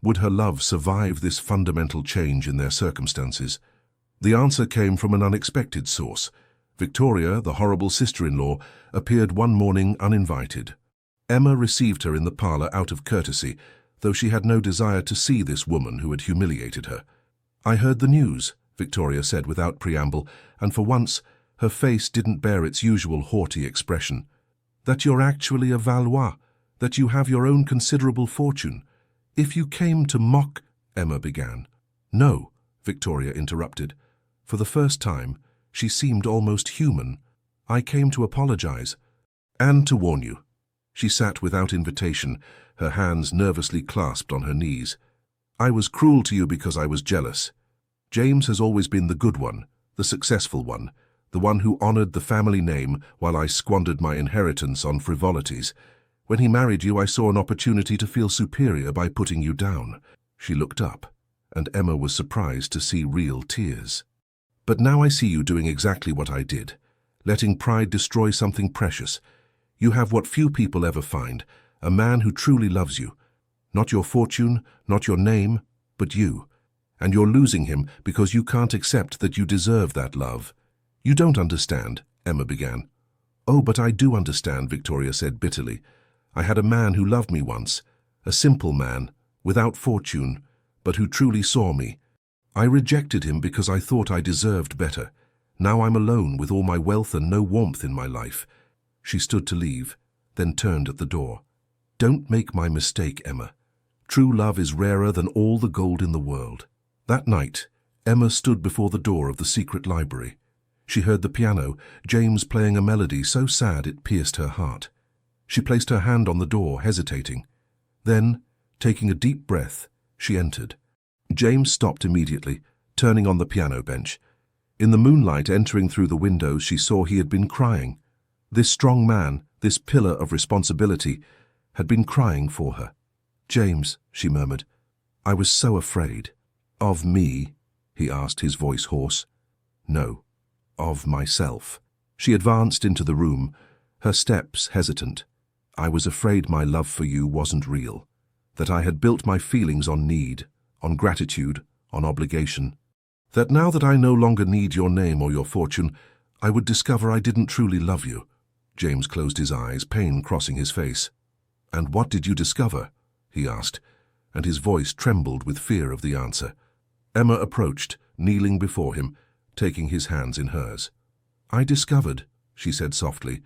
would her love survive this fundamental change in their circumstances? The answer came from an unexpected source. Victoria, the horrible sister-in-law, appeared one morning uninvited. Emma received her in the parlour out of courtesy, though she had no desire to see this woman who had humiliated her. "I heard the news," Victoria said without preamble, and for once her face didn't bear its usual haughty expression. "That you're actually a Valois, that you have your own considerable fortune. If you came to mock—" Emma began. "No," Victoria interrupted. For the first time, she seemed almost human. "I came to apologize. And to warn you." She sat without invitation, her hands nervously clasped on her knees. "I was cruel to you because I was jealous. James has always been the good one, the successful one, the one who honored the family name while I squandered my inheritance on frivolities. When he married you, I saw an opportunity to feel superior by putting you down." She looked up, and Emma was surprised to see real tears. "But now I see you doing exactly what I did, letting pride destroy something precious. You have what few people ever find, a man who truly loves you. Not your fortune, not your name, but you. And you're losing him because you can't accept that you deserve that love." "You don't understand," Emma began. "Oh, but I do understand," Victoria said bitterly. "I had a man who loved me once, a simple man, without fortune, but who truly saw me. I rejected him because I thought I deserved better. Now I'm alone with all my wealth and no warmth in my life." She stood to leave, then turned at the door. "Don't make my mistake, Emma. True love is rarer than all the gold in the world." That night, Emma stood before the door of the secret library. She heard the piano, James playing a melody so sad it pierced her heart. She placed her hand on the door, hesitating. Then, taking a deep breath, she entered. James stopped immediately, turning on the piano bench. In the moonlight entering through the windows, she saw he had been crying. This strong man, this pillar of responsibility, had been crying for her. "James," she murmured, "I was so afraid." "Of me?" he asked, his voice hoarse. "No, of myself." She advanced into the room, her steps hesitant. "I was afraid my love for you wasn't real, that I had built my feelings on need, on gratitude, on obligation. That now that I no longer need your name or your fortune, I would discover I didn't truly love you." James closed his eyes, pain crossing his face. "And what did you discover?" he asked, and his voice trembled with fear of the answer. Emma approached, kneeling before him, taking his hands in hers. "I discovered," she said softly,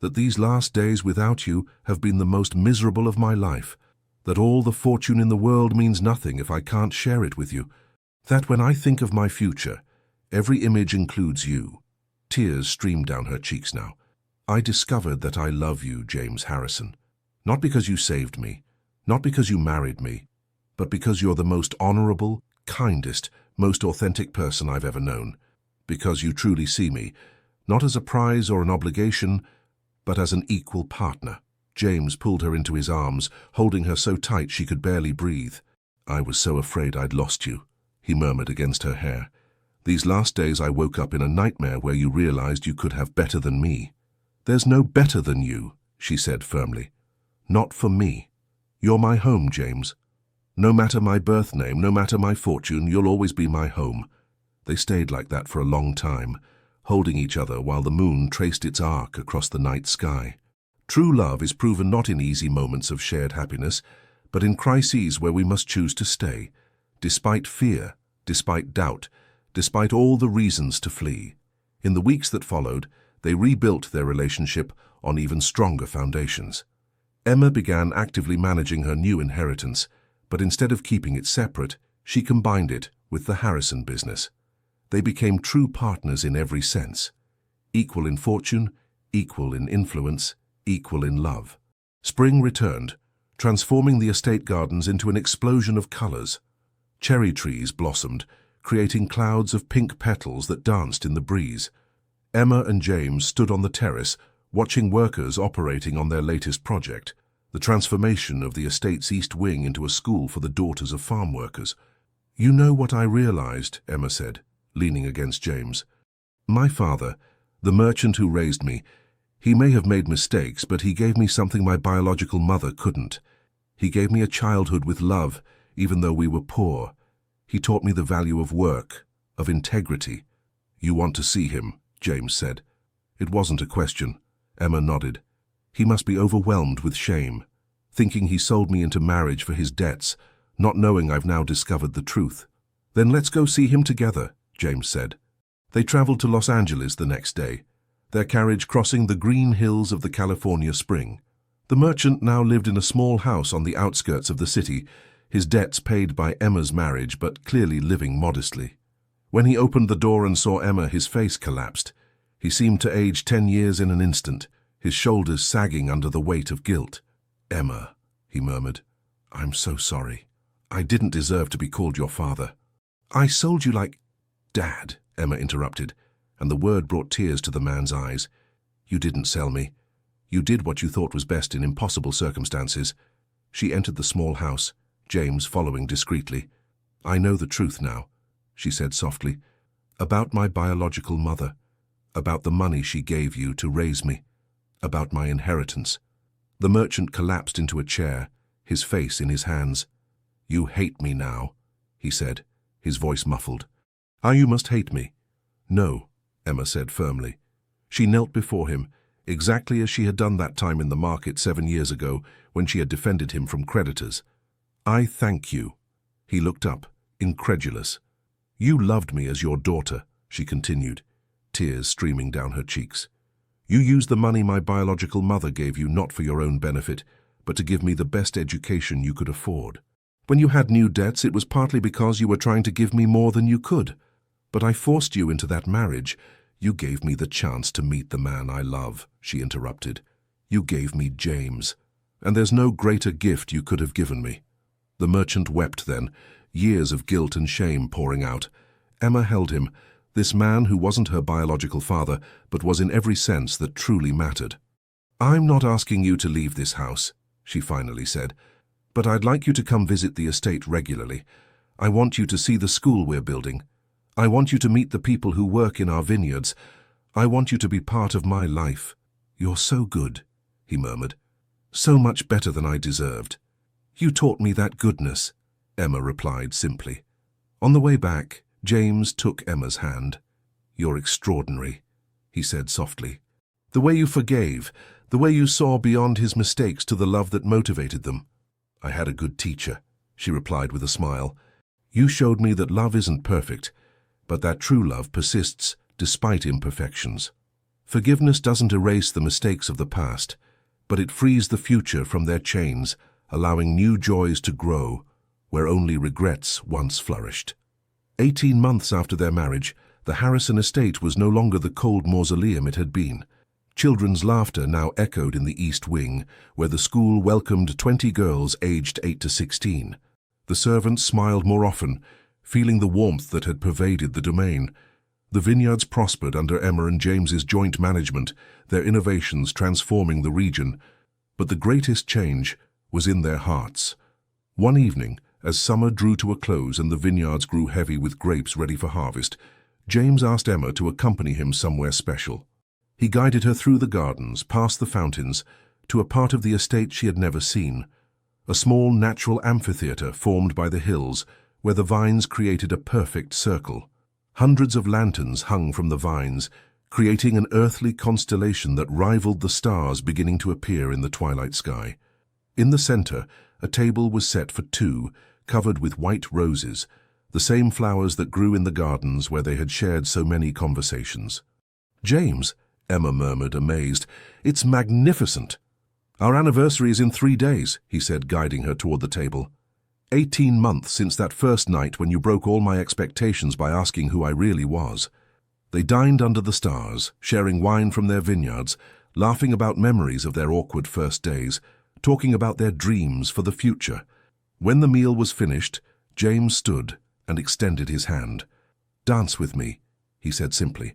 "that these last days without you have been the most miserable of my life, that all the fortune in the world means nothing if I can't share it with you, that when I think of my future, every image includes you." Tears streamed down her cheeks now. "I discovered that I love you, James Harrison, not because you saved me, not because you married me, but because you're the most honorable, kindest, most authentic person I've ever known, because you truly see me, not as a prize or an obligation, but as an equal partner." James pulled her into his arms, holding her so tight she could barely breathe. "I was so afraid I'd lost you," he murmured against her hair. "These last days I woke up in a nightmare where you realized you could have better than me." "There's no better than you," she said firmly. "Not for me. You're my home, James. No matter my birth name, no matter my fortune, you'll always be my home." They stayed like that for a long time, holding each other while the moon traced its arc across the night sky. True love is proven not in easy moments of shared happiness, but in crises where we must choose to stay, despite fear, despite doubt, despite all the reasons to flee. In the weeks that followed, they rebuilt their relationship on even stronger foundations. Emma began actively managing her new inheritance, but instead of keeping it separate, she combined it with the Harrison business. They became true partners in every sense, equal in fortune, equal in influence, equal in love. Spring returned, transforming the estate gardens into an explosion of colors. Cherry trees blossomed, creating clouds of pink petals that danced in the breeze. Emma and James stood on the terrace, watching workers operating on their latest project, the transformation of the estate's east wing into a school for the daughters of farm workers. "You know what I realized," Emma said, leaning against James. "My father, the merchant who raised me, he may have made mistakes, but he gave me something my biological mother couldn't. He gave me a childhood with love, even though we were poor. He taught me the value of work, of integrity." "You want to see him," James said. It wasn't a question. Emma nodded. "He must be overwhelmed with shame, thinking he sold me into marriage for his debts, not knowing I've now discovered the truth." "Then let's go see him together," James said. They traveled to Los Angeles the next day, their carriage crossing the green hills of the California spring. The merchant now lived in a small house on the outskirts of the city, his debts paid by Emma's marriage, but clearly living modestly. When he opened the door and saw Emma, his face collapsed. He seemed to age 10 years in an instant, his shoulders sagging under the weight of guilt. "Emma," he murmured, "I'm so sorry. I didn't deserve to be called your father." "I sold you like—" "Dad," Emma interrupted, and the word brought tears to the man's eyes. "You didn't sell me. You did what you thought was best in impossible circumstances." She entered the small house, James following discreetly. "I know the truth now," she said softly, "about my biological mother, about the money she gave you to raise me, about my inheritance." The merchant collapsed into a chair, his face in his hands. "You hate me now," he said, his voice muffled. "Ah, you must hate me." "No," Emma said firmly. She knelt before him, exactly as she had done that time in the market 7 years ago when she had defended him from creditors. "I thank you." He looked up, incredulous. "You loved me as your daughter," she continued, tears streaming down her cheeks. "You used the money my biological mother gave you not for your own benefit, but to give me the best education you could afford. When you had new debts, it was partly because you were trying to give me more than you could. But I forced you into that marriage. You gave me the chance to meet the man I love," she interrupted. "You gave me James, and there's no greater gift you could have given me." The merchant wept then, years of guilt and shame pouring out. Emma held him, This man who wasn't her biological father, but was in every sense that truly mattered. "I'm not asking you to leave this house," she finally said, "but I'd like you to come visit the estate regularly. I want you to see the school we're building. I want you to meet the people who work in our vineyards. I want you to be part of my life." "You're so good," he murmured. "So much better than I deserved." "You taught me that goodness," Emma replied simply. On the way back, James took Emma's hand. "You're extraordinary," he said softly. "The way you forgave, the way you saw beyond his mistakes to the love that motivated them." "I had a good teacher," she replied with a smile. "You showed me that love isn't perfect, but that true love persists despite imperfections. Forgiveness doesn't erase the mistakes of the past, but it frees the future from their chains, allowing new joys to grow where only regrets once flourished." 18 months after their marriage, the Harrison estate was no longer the cold mausoleum it had been. Children's laughter now echoed in the East Wing, where the school welcomed 20 girls aged 8 to 16. The servants smiled more often, feeling the warmth that had pervaded the domain. The vineyards prospered under Emma and James's joint management, their innovations transforming the region. But the greatest change was in their hearts. One evening, as summer drew to a close and the vineyards grew heavy with grapes ready for harvest, James asked Emma to accompany him somewhere special. He guided her through the gardens, past the fountains, to a part of the estate she had never seen. A small natural amphitheater formed by the hills, where the vines created a perfect circle. Hundreds of lanterns hung from the vines, creating an earthly constellation that rivaled the stars beginning to appear in the twilight sky. In the center, a table was set for two, covered with white roses, the same flowers that grew in the gardens where they had shared so many conversations. "James," Emma murmured, amazed, "it's magnificent." "Our anniversary is in 3 days," he said, guiding her toward the table. 18 months since that first night when you broke all my expectations by asking who I really was." They dined under the stars, sharing wine from their vineyards, laughing about memories of their awkward first days, talking about their dreams for the future. When the meal was finished, James stood and extended his hand. "Dance with me," he said simply.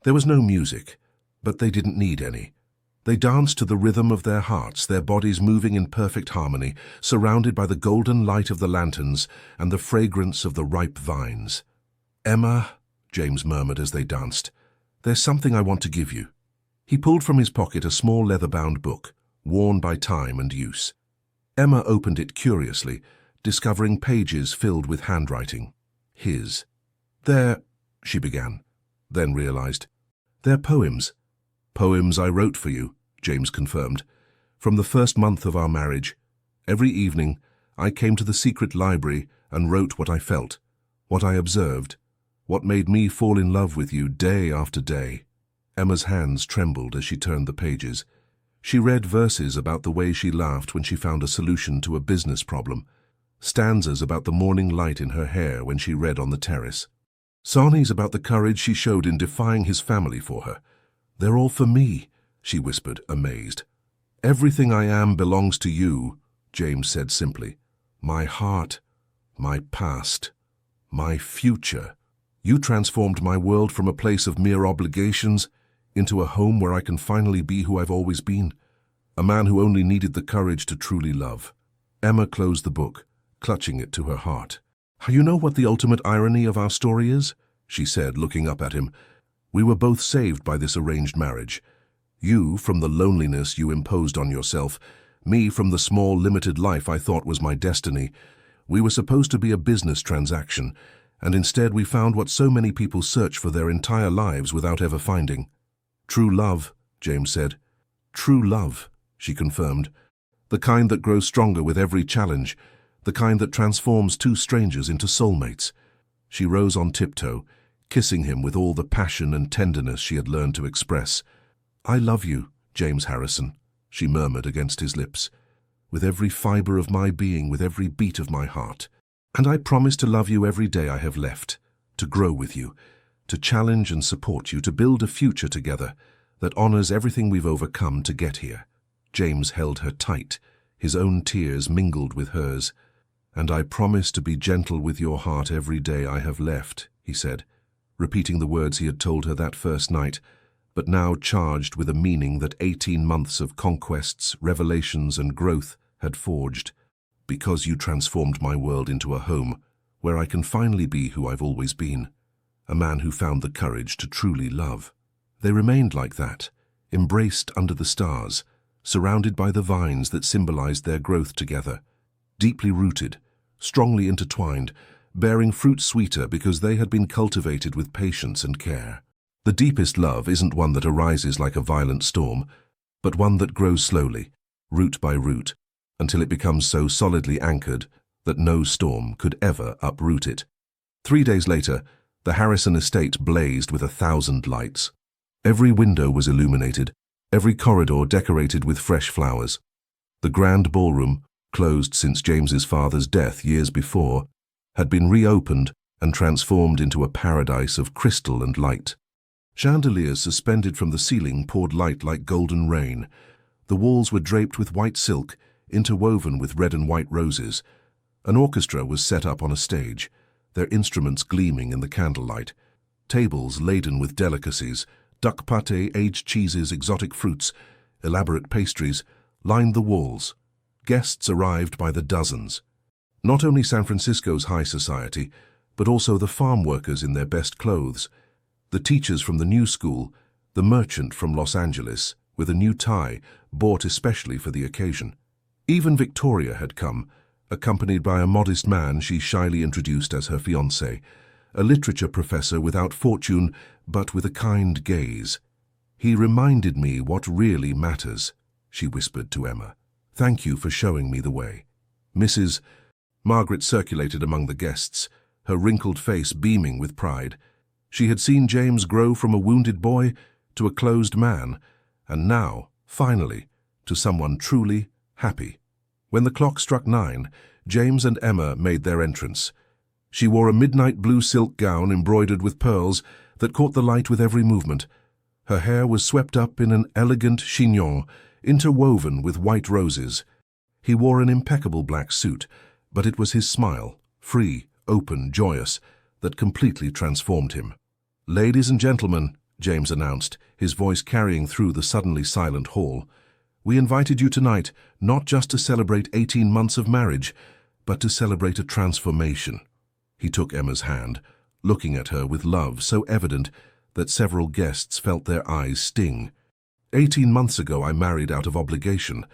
There was no music, but they didn't need any. They danced to the rhythm of their hearts, their bodies moving in perfect harmony, surrounded by the golden light of the lanterns and the fragrance of the ripe vines. "Emma," James murmured as they danced, "there's something I want to give you." He pulled from his pocket a small leather-bound book, worn by time and use. Emma opened it curiously, discovering pages filled with handwriting. His. "They're," she began, then realized, "they're poems." "Poems I wrote for you," James confirmed. "From the first month of our marriage. Every evening, I came to the secret library and wrote what I felt, what I observed, what made me fall in love with you day after day." Emma's hands trembled as she turned the pages. She read verses about the way she laughed when she found a solution to a business problem, stanzas about the morning light in her hair when she read on the terrace, songs about the courage she showed in defying his family for her. "They're all for me," she whispered, amazed. "Everything I am belongs to you," James said simply. "My heart, my past, my future. You transformed my world from a place of mere obligations into a home where I can finally be who I've always been, a man who only needed the courage to truly love." Emma closed the book, clutching it to her heart. "You know what the ultimate irony of our story is?" she said, looking up at him. "We were both saved by this arranged marriage. You from the loneliness you imposed on yourself, me from the small, limited life I thought was my destiny. We were supposed to be a business transaction, and instead we found what so many people search for their entire lives without ever finding. True love," James said. "True love," she confirmed. "The kind that grows stronger with every challenge, the kind that transforms two strangers into soulmates." She rose on tiptoe, kissing him with all the passion and tenderness she had learned to express. "I love you, James Harrison," she murmured against his lips, "with every fiber of my being, with every beat of my heart. And I promise to love you every day I have left, to grow with you, to challenge and support you, to build a future together that honors everything we've overcome to get here." James held her tight, his own tears mingled with hers. "And I promise to be gentle with your heart every day I have left," he said, repeating the words he had told her that first night, but now charged with a meaning that 18 months of conquests, revelations, and growth had forged. Because you transformed my world into a home where I can finally be who I've always been, a man who found the courage to truly love. They remained like that, embraced under the stars, surrounded by the vines that symbolized their growth together, deeply rooted, strongly intertwined, bearing fruit sweeter because they had been cultivated with patience and care. The deepest love isn't one that arises like a violent storm, but one that grows slowly, root by root, until it becomes so solidly anchored that no storm could ever uproot it. 3 days later, the Harrison estate blazed with 1,000 lights. Every window was illuminated, every corridor decorated with fresh flowers. The grand ballroom, closed since James's father's death years before, had been reopened and transformed into a paradise of crystal and light. Chandeliers suspended from the ceiling poured light like golden rain. The walls were draped with white silk, interwoven with red and white roses. An orchestra was set up on a stage, their instruments gleaming in the candlelight. Tables laden with delicacies, duck pâté, aged cheeses, exotic fruits, elaborate pastries, lined the walls. Guests arrived by the dozens. Not only San Francisco's high society, but also the farm workers in their best clothes, the teachers from the new school, the merchant from Los Angeles, with a new tie, bought especially for the occasion. Even Victoria had come, accompanied by a modest man she shyly introduced as her fiancé, a literature professor without fortune, but with a kind gaze. "He reminded me what really matters," she whispered to Emma. "Thank you for showing me the way." Mrs. Margaret circulated among the guests, her wrinkled face beaming with pride. She had seen James grow from a wounded boy to a closed man, and now, finally, to someone truly happy. When the clock struck 9, James and Emma made their entrance. She wore a midnight blue silk gown embroidered with pearls that caught the light with every movement. Her hair was swept up in an elegant chignon, interwoven with white roses. He wore an impeccable black suit, but it was his smile, free, open, joyous, that completely transformed him. "Ladies and gentlemen," James announced, his voice carrying through the suddenly silent hall, "we invited you tonight not just to celebrate 18 months of marriage, but to celebrate a transformation." He took Emma's hand, looking at her with love so evident that several guests felt their eyes sting. 18 months ago I married out of obligation,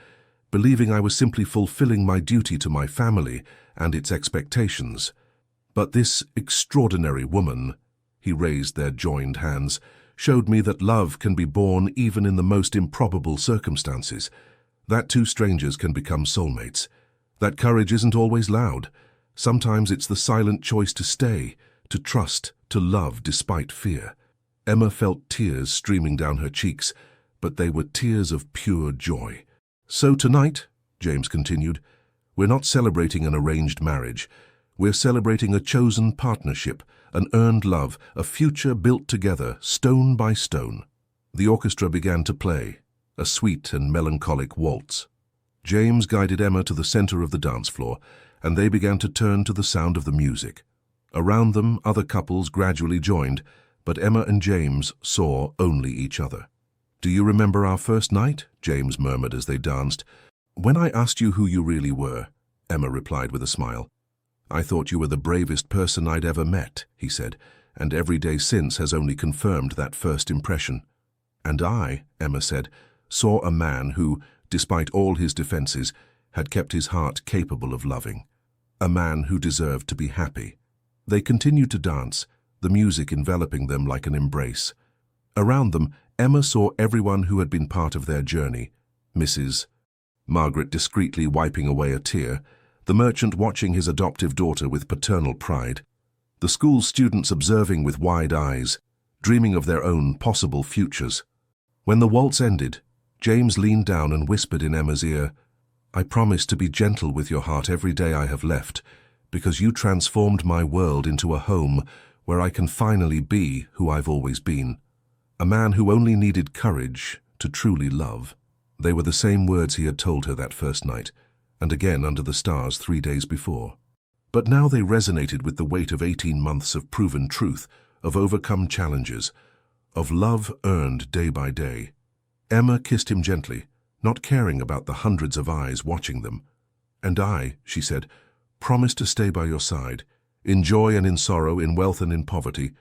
believing I was simply fulfilling my duty to my family and its expectations. But this extraordinary woman, he raised their joined hands, showed me that love can be born even in the most improbable circumstances, that two strangers can become soulmates, that courage isn't always loud. Sometimes it's the silent choice to stay, to trust, to love despite fear. Emma felt tears streaming down her cheeks, but they were tears of pure joy. "So tonight," James continued, "we're not celebrating an arranged marriage. We're celebrating a chosen partnership, an earned love, a future built together, stone by stone." The orchestra began to play, a sweet and melancholic waltz. James guided Emma to the center of the dance floor, and they began to turn to the sound of the music. Around them, other couples gradually joined, but Emma and James saw only each other. "Do you remember our first night?" James murmured as they danced. "When I asked you who you really were," Emma replied with a smile. "I thought you were the bravest person I'd ever met," he said, "and every day since has only confirmed that first impression." "And I," Emma said, "saw a man who, despite all his defenses, had kept his heart capable of loving. A man who deserved to be happy." They continued to dance, the music enveloping them like an embrace. Around them, Emma saw everyone who had been part of their journey. Mrs. Margaret discreetly wiping away a tear, the merchant watching his adoptive daughter with paternal pride, the school students observing with wide eyes, dreaming of their own possible futures. When the waltz ended, James leaned down and whispered in Emma's ear, "I promise to be gentle with your heart every day I have left, because you transformed my world into a home where I can finally be who I've always been. A man who only needed courage to truly love." They were the same words he had told her that first night, and again under the stars 3 days before. But now they resonated with the weight of 18 months of proven truth, of overcome challenges, of love earned day by day. Emma kissed him gently, not caring about the hundreds of eyes watching them. "And I," she said, "promise to stay by your side, in joy and in sorrow, in wealth and in poverty.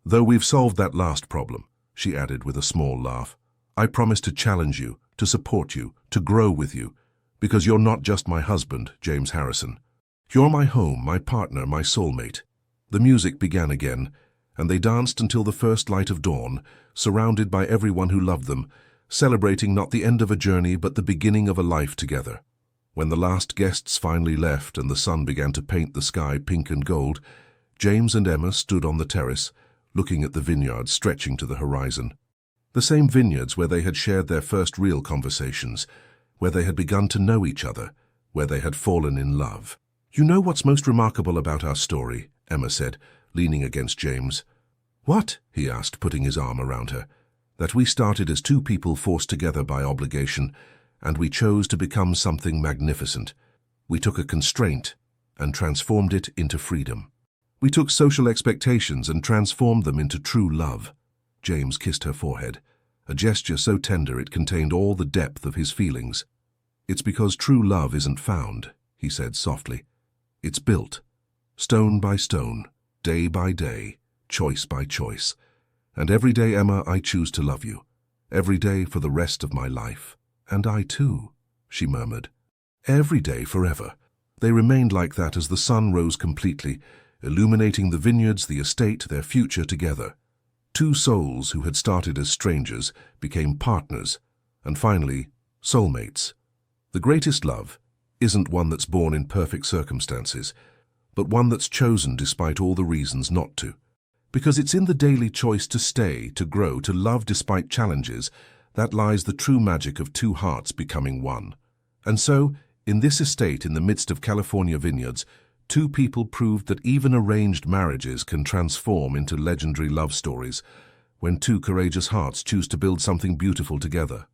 Though we've solved that last problem," she added with a small laugh, "I promise to challenge you, to support you, to grow with you, because you're not just my husband, James Harrison. You're my home, my partner, my soulmate." The music began again, and they danced until the first light of dawn, surrounded by everyone who loved them, celebrating not the end of a journey but the beginning of a life together. When the last guests finally left and the sun began to paint the sky pink and gold, James and Emma stood on the terrace, looking at the vineyards stretching to the horizon. The same vineyards where they had shared their first real conversations, where they had begun to know each other, where they had fallen in love. "You know what's most remarkable about our story?" Emma said, leaning against James. "What?" he asked, putting his arm around her. "That we started as two people forced together by obligation, and we chose to become something magnificent. We took a constraint and transformed it into freedom. We took social expectations and transformed them into true love." James kissed her forehead, a gesture so tender it contained all the depth of his feelings. "It's because true love isn't found," he said softly. "It's built, stone by stone, day by day, choice by choice. And every day, Emma, I choose to love you. Every day for the rest of my life." "And I too," she murmured. "Every day forever." They remained like that as the sun rose completely, illuminating the vineyards, the estate, their future together. Two souls who had started as strangers became partners, and finally, soulmates. The greatest love isn't one that's born in perfect circumstances, but one that's chosen despite all the reasons not to. Because it's in the daily choice to stay, to grow, to love despite challenges, that lies the true magic of two hearts becoming one. And so, in this estate in the midst of California vineyards, two people proved that even arranged marriages can transform into legendary love stories when two courageous hearts choose to build something beautiful together.